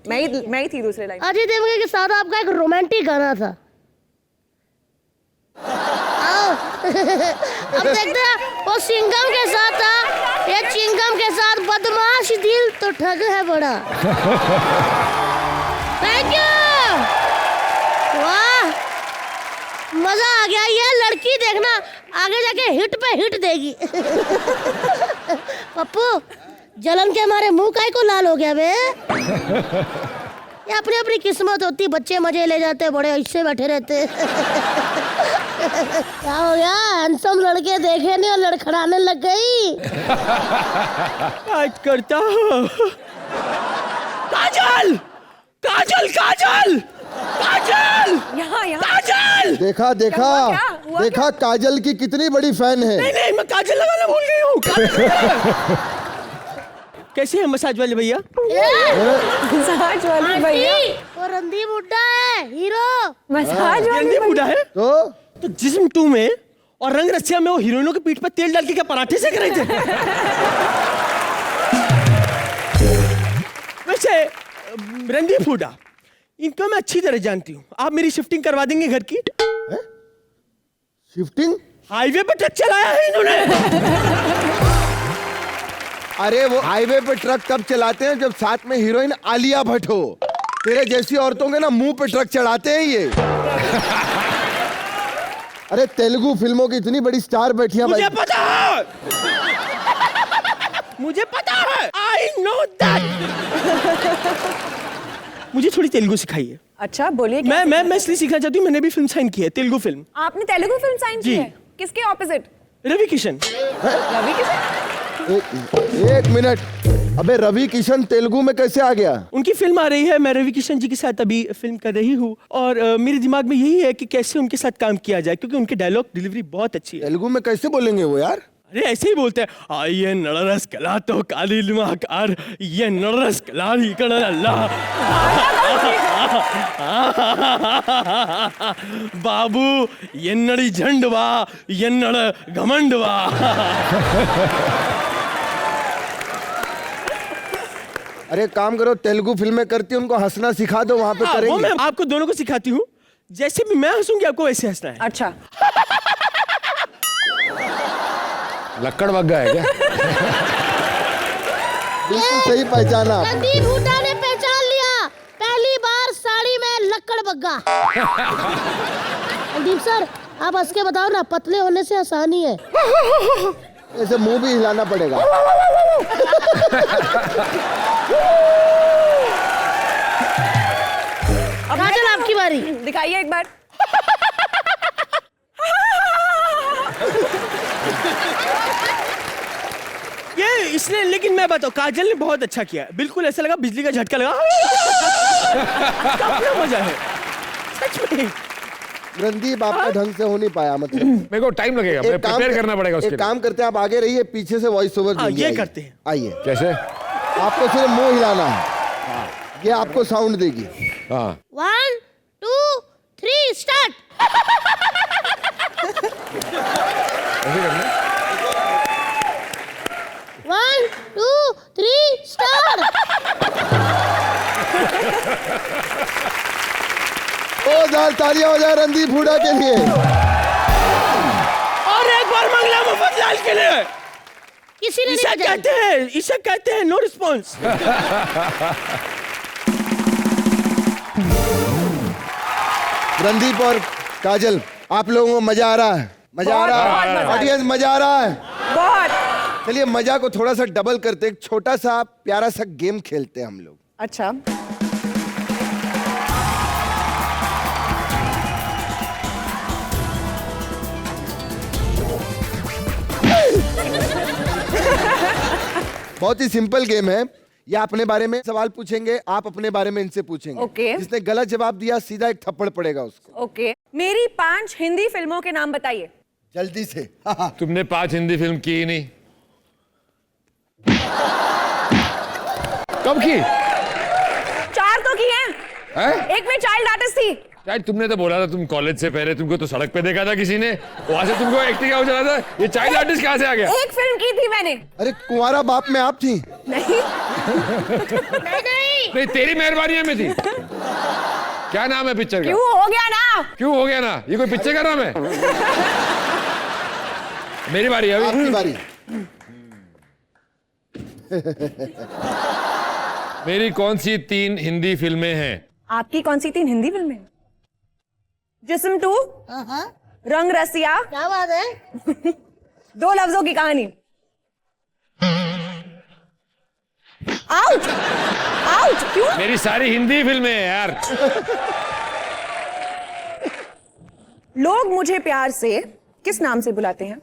S9: मैं ही थी दूसरे लाइन।
S3: अजय देवगन के साथ आपका एक रोमांटिक गाना था। आओ। अब देखते हैं वो सिंगम के साथ था, ये चिंगम के साथ। बदमाश दिल तो ठग है बड़ा। Thank you. वाह, मजा आ गया। ये लड़की देखना आगे जाके हिट पे हिट देगी। पप्पू, जलन के हमारे मुंह काहे को लाल हो गया बे? ये अपनी अपनी किस्मत होती, बच्चे मजे ले जाते, बड़े ऐसे बैठे रहते। क्या हो गया? हैंडसम लड़के देखे नहीं और लड़खड़ाने लग गई।
S2: बात करता हूँ। काजल, काजल, काजल, काजल,
S9: यहाँ
S2: काजल।
S1: देखा
S9: हुआ
S1: देखा, काजल की कितनी बड़ी फैन है।
S2: नहीं, मैं काजल लगाना भूल गई हूँ। कैसे है मसाज वाले भैया?
S9: मसाज वाले भैया।
S3: वो रणदीप हुड्डा है, हीरो।
S9: मसाज वाले
S2: रणदीप हुड्डा है?
S1: तो
S2: जिस्म 2 में और रंग रसिया में वो हीरोइनों के पीठ पर तेल डाल के क्या पराठे सेक रहे थे? वैसे रणदीप हुड्डा, इनको मैं अच्छी तरह जानती हूँ। आप मेरी शिफ्टिंग करवा देंगे घर की?
S1: शिफ्टिंग?
S2: हाईवे पे ट्रक चलाया है इन्होंने।
S1: अरे वो हाईवे पे ट्रक तब चलाते हैं जब साथ में हीरोइन आलिया भट्ट हो। तेरे जैसी औरतों के ना मुंह पे ट्रक चढ़ाते हैं ये। अरे तेलुगु फिल्मों की इतनी बड़ी स्टार बैठी है भाई।
S2: मुझे पता है, मुझे पता है, आई नो दैट। मुझे थोड़ी तेलुगु सिखाइए।
S9: अच्छा बोलिए।
S2: मैं इसलिए सीखना चाहती हूँ, मैंने भी फिल्म साइन की है, तेलुगु फिल्म।
S9: आपने तेलुगु फिल्म साइन की
S2: जी।
S9: है? किसके ऑपोजिट?
S2: रवि किशन।
S9: रवि किशन।
S1: एक मिनट, अबे रवि किशन तेलुगु में कैसे आ गया?
S2: उनकी फिल्म आ रही है, मैं रवि किशन जी के साथ अभी फिल्म कर रही हूँ और मेरे दिमाग में यही है कि कैसे उनके साथ काम किया जाए, क्योंकि उनके डायलॉग डिलीवरी बहुत अच्छी है।
S1: तेलुगु में कैसे बोलेंगे वो यार?
S2: अरे ऐसे ही बोलते हैं, आइए नड़रस कला तो काली कार, ये नड़रस कला ही कण अल्लाह। बाबू एन्नड़ी झंडवा, एन्नड़ घमंडवा।
S1: अरे काम करो, तेलुगु फिल्में करती है, उनको हंसना सिखा दो, वहां पे
S2: वो
S1: करेंगे।
S2: मैं आपको दोनों को सिखाती हूँ, जैसे भी मैं हंसूंगी आपको वैसे हंसना है।
S9: अच्छा।
S8: लक्कड़ बग्गा है क्या?
S1: बिल्कुल सही पहचाना।
S3: रणदीप हुड्डा ने पहचान लिया, पहली बार साड़ी में लक्कड़ बग्गा। रणदीप सर, आप हंस के बताओ ना, पतले होने से आसानी है।
S1: ऐसे मुंह भी हिलाना पड़ेगा।
S3: काजल आपकी बारी।
S9: दिखाइए एक बार।
S2: ये इसने, लेकिन मैं बताऊं, काजल ने बहुत अच्छा किया, बिल्कुल ऐसा लगा बिजली का झटका लगा। काफी मजा है सच में।
S1: रणदीप आपका ढंग से हो नहीं पाया, मतलब
S8: मेरे को टाइम लगेगा,
S1: एक काम
S8: प्रिपेयर करना पड़ेगा उसके
S1: एक काम करते हैं, आप आगे रहिए, पीछे से वॉइस ओवर
S2: हाँ,
S1: देंगे।
S2: ये
S1: आइए।
S2: करते हैं।
S1: आइए,
S8: कैसे?
S1: आपको सिर्फ मुंह हिलाना है, ये आपको साउंड देगी।
S8: हाँ
S3: 1 2 3 स्टार्ट।
S8: ऐसे करना।
S3: 1 1 2 3 स्टार्ट।
S1: ओ जाल तालियां हो जाए रणदीप हुडा के लिए।
S2: और एक बार मंगला मुफ्त लाल के लिए।
S3: किसी ने
S2: इसे
S3: नहीं बजाई।
S2: कहते हैं नो रिस्पॉन्स।
S1: रणदीप और काजल, आप लोगों को मजा आ रहा है? मजा आ रहा है? ऑडियंस मजा आ रहा है?
S9: बहुत।
S1: चलिए मजा को थोड़ा सा डबल करते, एक छोटा सा प्यारा सा गेम खेलते हैं हम लोग।
S9: अच्छा,
S1: बहुत ही सिंपल गेम है। ये अपने बारे में सवाल पूछेंगे, आप अपने बारे में इनसे पूछेंगे।
S9: ओके।
S1: जिसने गलत जवाब दिया सीधा एक थप्पड़ पड़ेगा उसको।
S9: ओके। मेरी 5 हिंदी फिल्मों के नाम बताइए।
S1: जल्दी से।
S8: तुमने 5 हिंदी फिल्म की ही नहीं। कब की?
S9: 4 तो की हैं।
S8: है?
S9: एक में चाइल्ड आर्टिस्ट थी।
S8: यार तुमने तो बोला था तुम कॉलेज से पहले, तुमको तो सड़क पे देखा था किसी ने, वहां से तुमको एक्टिंग का चला था। ये चाइल्ड आर्टिस्ट कहाँ से आ गया?
S9: एक फिल्म की थी मैंने।
S1: अरे कुंवारा बाप में आप थी?
S9: नहीं।
S8: नहीं, तेरी मेहरबानी में थी। क्या नाम है पिक्चर का?
S9: क्यों हो गया ना?
S8: क्यों हो गया ना? ये कोई पिक्चर का नाम है? मेरी बारी है अभी।
S1: आपकी बारी।
S8: मेरी कौन सी 3 हिंदी फिल्में हैं?
S9: आपकी कौन सी 3 हिंदी फिल्में? जिस्म 2,
S3: हाँ,
S9: रंग रसिया,
S3: क्या बात है?
S9: 2 लफ्जों की कहानी। Out out. क्यों?
S8: मेरी सारी हिंदी फिल्में हैं यार।
S9: लोग मुझे प्यार से किस नाम से बुलाते हैं?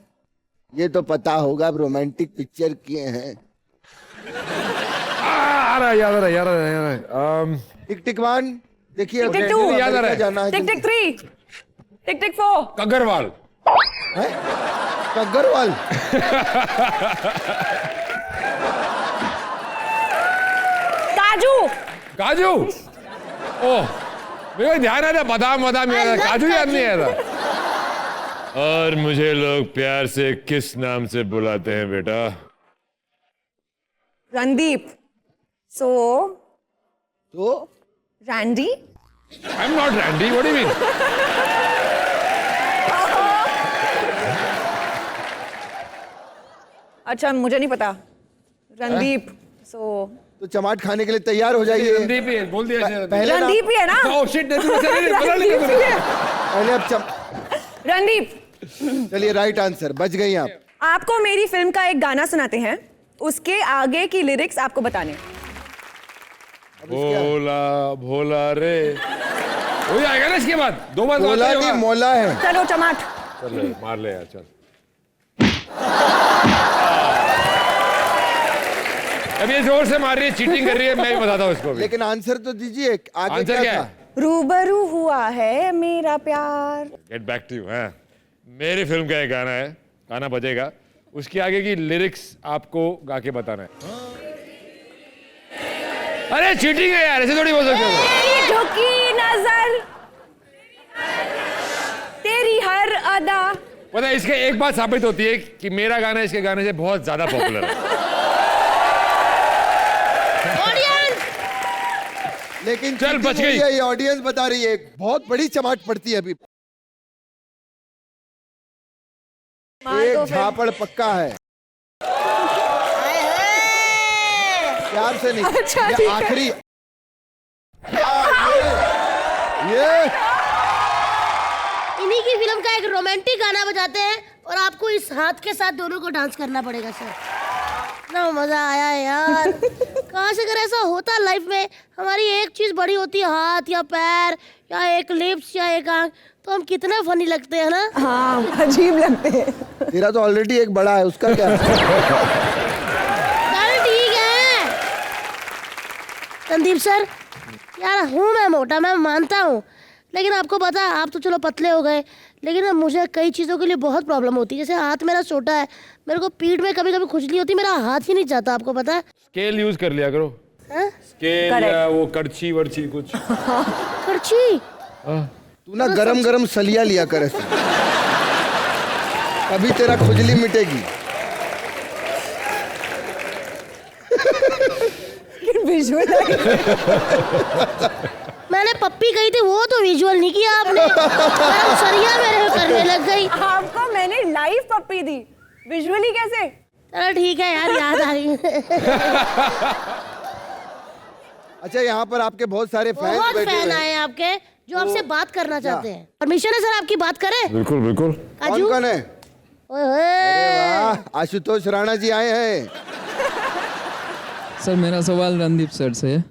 S1: ये तो पता होगा, अब रोमांटिक पिक्चर किए हैं।
S8: आ रहा है, याद आ रहा है, याद आ रहा है, याद आ रहा है।
S1: टिक टिक 1 देखिए।
S9: टिक टिक
S1: अब
S9: 2
S1: अमेरिका
S8: याद आ रहा है।
S1: जाना है।
S9: टिक टिक 3, टिक टिक 4।
S8: कग्गरवाल।
S1: कग्गरवाल।
S9: काजू।
S8: काजू। ओह, मेरे को ध्यान आ रहा, बादाम बादाम याद आ रहा, काजू याद नहीं आ रहा। और मुझे लोग प्यार से किस नाम से बुलाते हैं बेटा?
S9: रणदीप। सो
S1: तो
S9: Randy.
S8: I am not Randy, what do you mean?
S9: अच्छा, मुझे नहीं पता। रणदीप। सो
S1: तो चमाट खाने के लिए तैयार हो जाइए।
S8: रणदीप ही है, बोल दिया ऐसे।
S1: पहले नाम-
S9: रणदीप ही है ना?
S8: ओह शिट, नहीं बोला नहीं
S9: रणदीप ही है।
S1: पहले अब
S9: रणदीप।
S1: चलिए राइट आंसर, बच गई आप।
S9: आपको मेरी फिल्म का एक गाना सुनाते हैं, उसके आगे की लिरिक्स आपको बताने।
S8: भोला भोला रे, हो जाएगा ना इसके बाद? 2 बार
S1: बोला
S8: गाते
S1: नहीं,
S8: होगा।
S1: मोला है।
S9: चलो चमाट।
S8: चल मार ले यार, चल। अब ये जोर से मार रही है, चीटिंग कर रही है, मैं भी बताता हूँ इसको भी।
S1: लेकिन आंसर तो दीजिए, आगे
S8: आंसर क्या
S1: था?
S8: है?
S9: रूबरू हुआ है मेरा प्यार।
S8: Get back to you. मेरी फिल्म का एक गाना है, गाना बजेगा, उसके आगे की लिरिक्स आपको गा के बताना है। अरे चीटिंग है यार, ऐसे थोड़ी बोल सकते हो।
S9: तेरी झुकी नजर, तेरी हर अदा।
S8: पता है, इसके एक बात साबित होती है कि मेरा गाना इसके गाने से बहुत ज्यादा पॉपुलर है।
S1: लेकिन
S8: चल,
S1: cheating
S8: बच गई।
S1: हुई है, ये ऑडियंस बता रही है, बहुत बड़ी चमाट पड़ती है अभी। एक झापड़ पक्का है। प्यार से नहीं।
S9: अच्छा,
S1: ये
S9: ठीक है।
S1: आखिरी। ये
S3: इन्हीं की फिल्म का एक रोमांटिक गाना बजाते हैं और आपको इस हाथ के साथ दोनों को डांस करना पड़ेगा सर। ना मजा आया यार। कहाँ से अगर ऐसा होता लाइफ में, हमारी एक चीज बड़ी होती है, हाथ या पैर या एक लिप्स या एक आंख, तो हम कितने फनी लगते हैं ना।
S9: हाँ, अजीब लगते हैं।
S1: तेरा तो ऑलरेडी एक बड़ा है, उसका क्या?
S3: चल ठीक है रणदीप सर, यार हूँ मैं मोटा, मैं मानता हूँ, लेकिन आपको पता है आप तो चलो पतले हो गए, लेकिन अब मुझे कई चीज़ों के लिए बहुत प्रॉब्लम होती है। जैसे हाथ मेरा छोटा है, मेरे को पीठ में कभी कभी खुजली होती है, मेरा हाथ ही नहीं जाता, आपको पता है।
S8: स्केल यूज कर लिया करो।
S3: हैं?
S8: स्केल या वो करछी वर्ची कुछ।
S3: करछी।
S1: तू ना गरम गरम सलिया लिया कर ऐसे, अभी तेरा खुजली मिटेगी।
S9: विजुअल
S3: मैंने पप्पी कही थी, वो तो विजुअल नहीं किया आपने। मैडम सरिया मेरे को करने लग गई।
S9: आपको मैंने लाइव पप्पी दी, विजुअली कैसे?
S3: चलो ठीक है यार, याद आ रही।
S1: अच्छा, यहाँ पर आपके बहुत सारे फैन
S3: बहुत
S1: बैठे
S3: फैन
S1: हुए
S3: आए
S1: हैं।
S3: हैं आपके, जो आपसे बात करना चाहते हैं। परमिशन है सर आपकी बात करें?
S8: बिल्कुल बिल्कुल।
S1: कौन
S3: काजू?
S1: कौन है?
S3: ओए होए।
S1: वाह, आशुतोष राणा जी आए हैं।
S10: सर मेरा सवाल रणदीप सर से है।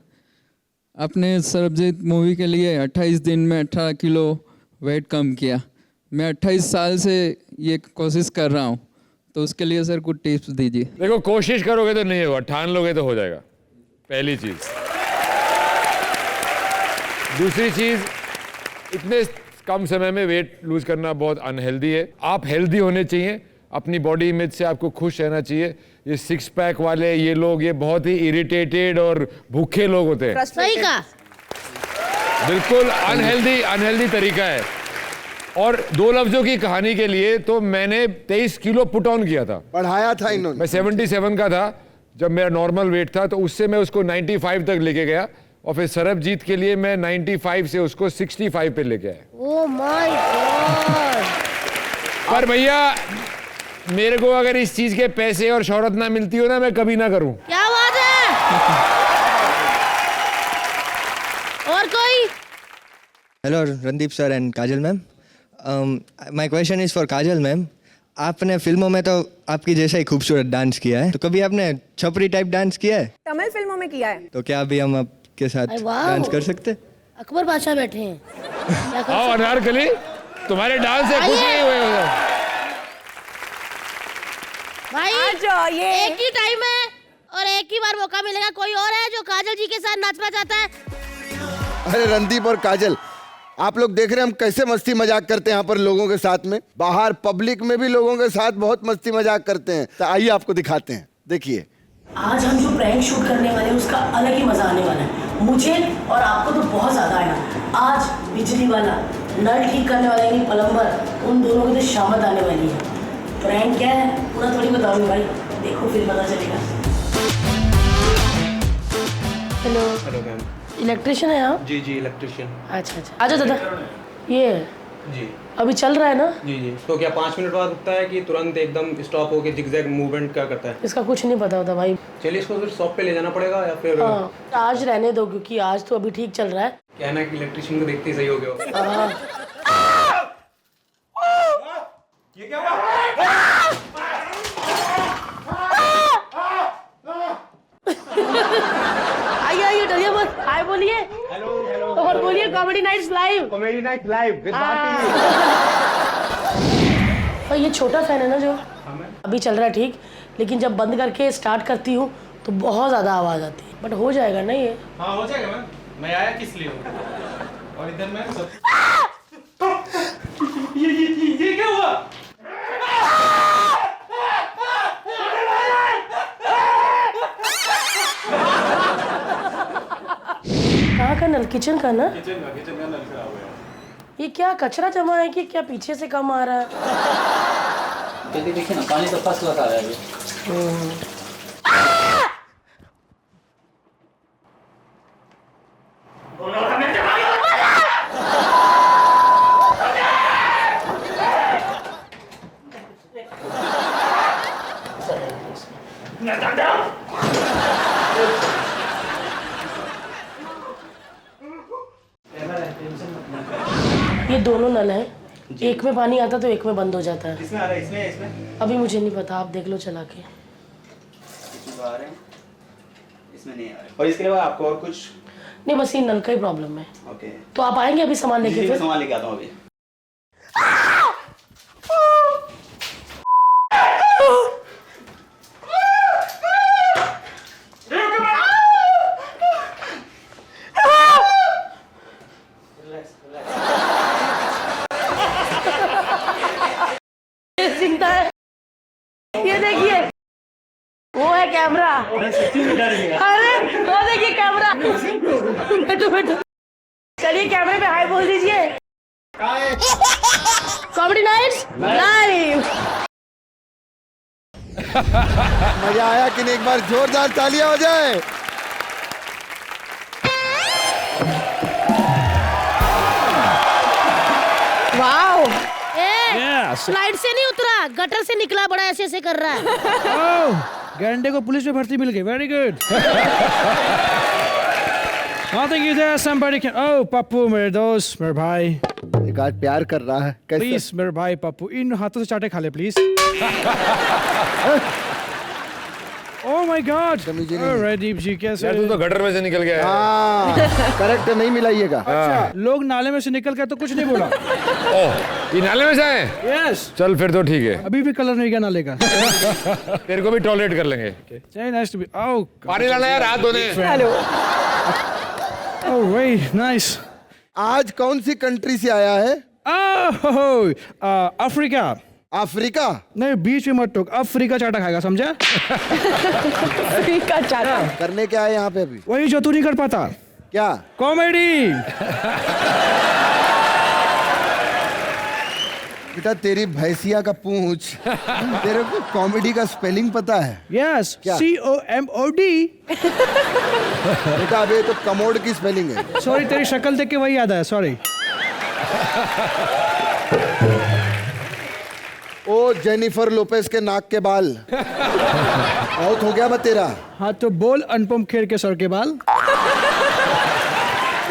S10: आपने सरबजीत मूवी के लिए 28 दिन में 18 किलो वेट कम किया। मैं 28 साल से ये कोशिश कर रहा हूँ, तो उसके लिए सर कुछ टिप्स दीजिए।
S8: देखो, कोशिश करोगे तो नहीं होगा, ठान लोगे तो हो जाएगा, पहली चीज। दूसरी चीज, इतने कम समय में वेट लूज करना बहुत अनहेल्दी है। आप हेल्दी होने चाहिए, अपनी बॉडी इमेज से आपको खुश रहना चाहिए। ये 6 पैक वाले ये लोग, ये बहुत ही इरिटेटेड और भूखे लोग होते हैं।
S3: सही कहा।
S8: बिल्कुल अनहेल्दी तरीका है। और 2 लफ्जों की कहानी के लिए तो मैंने 23 किलो पुट ऑन किया था,
S1: बढ़ाया था इन्होंने।
S8: मैं 77 का था जब मेरा नॉर्मल वेट था, तो उससे मैं उसको 95 तक लेके गया, और फिर सरबजीत के लिए मैं 95 से उसको 65 पे लेके आया।
S3: ओह माय गॉड।
S8: पर भैया, मेरे को अगर इस चीज के पैसे और शोहरत ना मिलती हो ना, मैं कभी ना करूं।
S3: क्या बात है। और कोई?
S11: Hello Randeep sir and Kajal ma'am. My question is for Kajal ma'am. आपने फिल्मों में तो आपकी जैसा ही खूबसूरत डांस किया है, तो कभी आपने छपरी टाइप डांस किया है?
S9: तमिल फिल्मों में किया है।
S11: तो क्या अभी हम आपके साथ
S3: अरे वाह।
S11: डांस कर सकते?
S3: अकबर बादशाह बैठे हैं। क्या कर
S8: आओ अनारकली, तुम्हारे डांस से खुश नहीं हुए हो?
S3: भाई
S9: ये
S3: एक ही टाइम है और एक ही बार मौका मिलेगा। कोई और है जो काजल जी के साथ नाचना चाहता है?
S1: अरे रणदीप और काजल, आप लोग देख रहे हैं हम कैसे मस्ती मजाक करते हैं यहाँ पर लोगों के साथ में। बाहर पब्लिक में भी लोगों के साथ बहुत मस्ती मजाक करते हैं। तो आइए आपको दिखाते हैं, देखिए।
S12: आज हम जो प्रैंक शूट करने वाले हैं उसका अलग ही मजा आने वाला है। मुझे और आपको तो बहुत ज्यादा आएगा। आज बिजली वाला, नल ठीक करने वाला यानी प्लम्बर, उन दोनों की तो शामत आने वाली है। प्रैंक क्या है पूरा थोड़ी बताऊंगी भाई, देखो फिर पता चलेगा। हेलो।
S13: Hello ma'am.
S12: इलेक्ट्रिशियन है आप?
S13: जी जी, इलेक्ट्रिशियन।
S12: अच्छा अच्छा, आजा दादा। ये
S13: जी
S12: अभी चल रहा है ना?
S13: जी जी। तो क्या 5 मिनट बाद रुकता है कि तुरंत एकदम स्टॉप होके जिगजैग मूवमेंट क्या करता है?
S12: इसका कुछ नहीं पता होता भाई।
S13: चलिए, इसको फिर शॉप पे ले जाना पड़ेगा या फिर?
S12: हाँ, आज रहने दो क्योंकि आज तो अभी ठीक चल रहा है।
S13: कहना है कि इलेक्ट्रिशियन को देखते ही सही हो गया।
S12: हाँ।
S13: ये क्या हुआ?
S12: आइए आइए, डरिए मत। हाय बोलिए।
S13: Hello hello.
S12: और बोलिए comedy nights live.
S13: Comedy night live with
S12: और ये छोटा फैन है ना जो अभी चल रहा है ठीक, लेकिन जब बंद करके स्टार्ट करती हूँ तो बहुत ज़्यादा आवाज़ आती है। बट हो जाएगा ना ये?
S13: हाँ हो जाएगा मैम। मैं आया किस लिए हूँ? और इधर मैं सब ये क्या हुआ?
S12: कहाँ का नल? किचन का ना?
S13: किचन का नल खराब हो गया।
S12: ये क्या कचरा जमा है कि क्या पीछे से कम आ रहा है?
S14: देखिए ना, पानी तो फर्स्ट क्लास आ रहा है अभी।
S12: ये दोनों नल हैं, एक में पानी आता तो एक में बंद हो जाता है।
S13: इसमें आ रहा है, इसमें
S12: अभी मुझे नहीं पता, आप देख लो चला के।
S14: इसमें आ रहे हैं, इसमें नहीं आ रहे। और इसके अलावा आपको और कुछ?
S12: नहीं, बस ये नल का ही प्रॉब्लम है।
S14: ओके।
S12: तो आप आएंगे अभी सामान लेके? फिर
S14: सामान लेके आता हूँ अभी।
S12: ये देखिए, वो है कैमरा। अरे वो देखिए कैमरा। बैठो बैठो, चलिए कैमरे पे हाय बोल दीजिए। Comedy nights live.
S1: मजा आया कि नहीं? एक बार जोरदार तालियां हो जाए।
S9: वाओ
S3: फ्लाइट से नहीं उतरा, गटर से निकला, बड़ा ऐसे ऐसे कर रहा है।
S5: गैंडे को पुलिस में भर्ती मिल गई। Very good. Nothing is there. Somebody can. Oh, Pappu मेरे दोस्त, मेरे भाई।
S1: एक आज प्यार कर रहा है। कैसे?
S5: प्लीज मेरे भाई पप्पू, इन हाथों से चाटे खा ले please. Oh my god. Randeep ji कैसे?
S8: यार तू तो गटर में से निकल गया है।
S1: हाँ, करेक्ट नहीं मिलाइएगा।
S5: अच्छा, लोग नाले में से निकल गए तो कुछ नहीं बोला।
S8: ओह, ये नाले में से आए?
S5: यस।
S8: चल फिर तो ठीक है।
S5: अभी भी कलर नहीं गया नाले का।
S8: तेरे को भी टॉलरेट कर लेंगे।
S5: Very nice to be. Oh,
S8: पानी लाना यार, हाथ धोने।
S9: हेलो।
S5: Oh, very nice.
S1: आज कौन सी कंट्री से आया है?
S5: अफ्रीका।
S1: अफ्रीका?
S5: नहीं, बीच में मत टोक। अफ्रीका चाटा खाएगा, समझा?
S9: अफ्रीका चाटा।
S1: करने क्या है यहाँ पे अभी?
S5: वही जो तू नहीं कर पाता।
S1: क्या?
S5: कॉमेडी।
S1: बेटा तेरी भैंसिया का पूंछ, तेरे को कॉमेडी का स्पेलिंग पता है?
S5: Yes, COMOD।
S1: बेटा अभी तो कमोड की स्पेलिंग है।
S5: सॉरी, तेरी शक्ल देख के वही याद है, सॉरी।
S1: ओ जेनिफर लोपेज के नाक के बाल। आउट हो गया मैं तेरा।
S5: हाँ तो बोल अनुपम खेर के सर के बाल।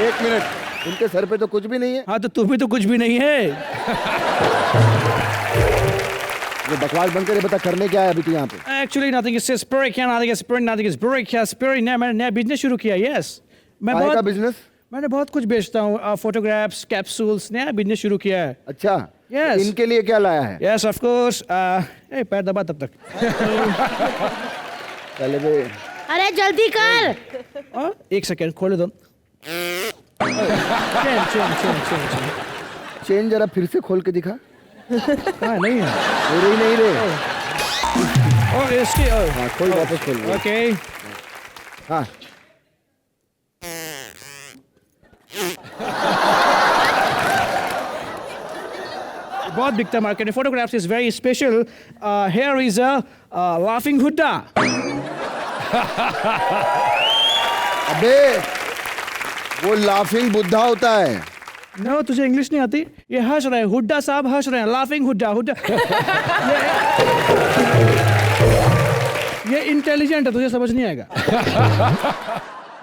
S1: एक मिनट, उनके सर पे तो कुछ भी नहीं है।
S5: हाँ तो तू भी तो कुछ भी नहीं है।
S1: ये बकवास बंद करे, बता करने क्या है अभी तू यहाँ पे?
S5: Actually nothing is spirit, क्या nothing is spirit, nothing is spirit, क्या spirit ने मैंने नया बिजनेस शुरू किया। यस, मैं
S1: काय का
S5: बहुत
S1: बिजनेस?
S5: मैंने बहुत कुछ बेचता हूँ, फोटोग्राफ्स, कैप्सूल्स, नया बिजनेस शुरू किया है।
S1: अच्छा,
S5: यस।
S1: इनके लिए क्या लाया है?
S5: Yes of course. पैर दबा तब तक।
S1: चले बे।
S3: अरे जल्दी कर।
S5: एक सेकेंड, खोले दो।
S1: चेन जरा फिर से खोल के दिखा।
S5: नहीं है,
S1: मेरे ही नहीं रे।
S5: और इसकी
S1: हाँ खोल, वापस खोल।
S5: ओके।
S1: हाँ
S5: बहुत बिकता मार्केट में। Photographs is very special. Here is a laughing Hooda.
S1: अबे वो लाफिंग बुद्धा होता है।
S5: नो, तुझे इंग्लिश नहीं आती? ये हंस रहे हैं, हुड्डा साहब हंस रहे हैं, लाफिंग हुड्डा। हुड्डा ये इंटेलिजेंट है, तुझे समझ नहीं आएगा।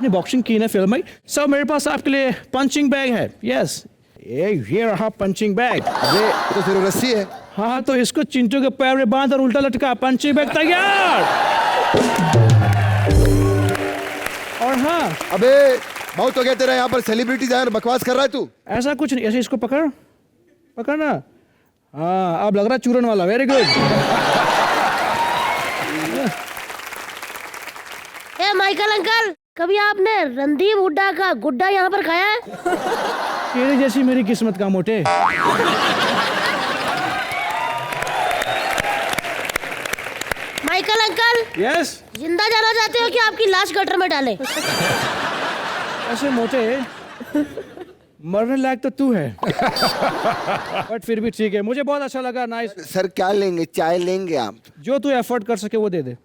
S5: ये बॉक्सिंग की ना फिल्म में। सो मेरे पास आपके लिए पंचिंग बैग है। यस, ये रहा पंचिंग बैग।
S1: अबे तो सिर्फ रस्सी है।
S5: हाँ तो इसको चिंटू के पैर में बांध और उल्टा लटका, पंचिंग बैग तैयार। और हाँ,
S1: अबे बहुत हो गया तेरा, यहाँ पर सेलिब्रिटीज आए और बकवास कर रहा है तू।
S5: ऐसा कुछ नहीं, ऐसे इसको पकड़, पकड़ना। हाँ अब लग रहा है चूरन वाला। Very good.
S3: ए माइकल अंकल, कभी आपने रणदीप हुड्डा का गुड्डा यहाँ पर खाया है?
S5: तेरी जैसी मेरी किस्मत का मोटे।
S3: Michael uncle.
S5: यस।
S3: जिंदा जाना चाहते हो कि आपकी लाश गटर में डालें?
S5: ऐसे मोटे मरने लायक तो तू है। बट फिर भी ठीक है, मुझे बहुत अच्छा लगा। नाइस।
S1: सर क्या लेंगे? चाय लेंगे आप?
S5: जो तू एफर्ट कर सके वो दे दे।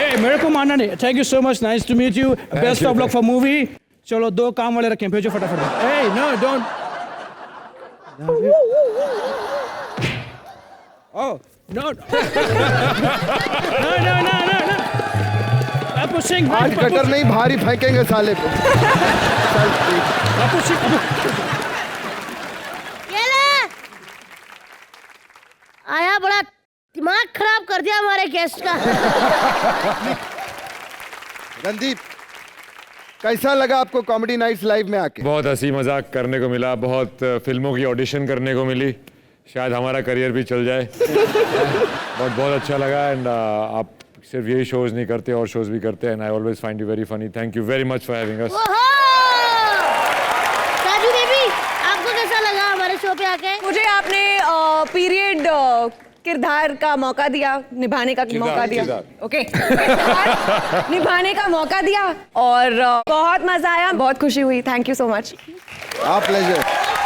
S5: ए, मेरे को मानना नहीं। Thank you so much, nice to meet you, best of luck for movie. चलो 2 काम वाले रखें, भेजो फटाफट। ए no don't. Oh no no no no no.
S1: आज कटर नहीं, भारी फेंकेंगे साले को। चल ठीक।
S3: ये ले। आया, बड़ा दिमाग खराब कर दिया हमारे गेस्ट का।
S1: रणदीप, कैसा लगा आपको कॉमेडी नाइट्स लाइव में आके?
S8: बहुत हंसी मजाक करने को मिला, बहुत फिल्मों की ऑडिशन करने को मिली, शायद हमारा करियर भी चल जाए। बहुत अच्छा लगा। एंड आप सिर्फ यही शोज नहीं करते और शोज भी करते हैं। And I always find you very funny. Thank you very much for having us.
S3: काजू बेबी, आपको कैसा लगा हमारे शो पे आके?
S9: मुझे आपने पीरियड किरदार का मौका दिया, निभाने का मौका दिया। ओके, निभाने का मौका दिया और बहुत मजा आया, बहुत खुशी हुई। Thank you so much.
S1: आप प्लेजर।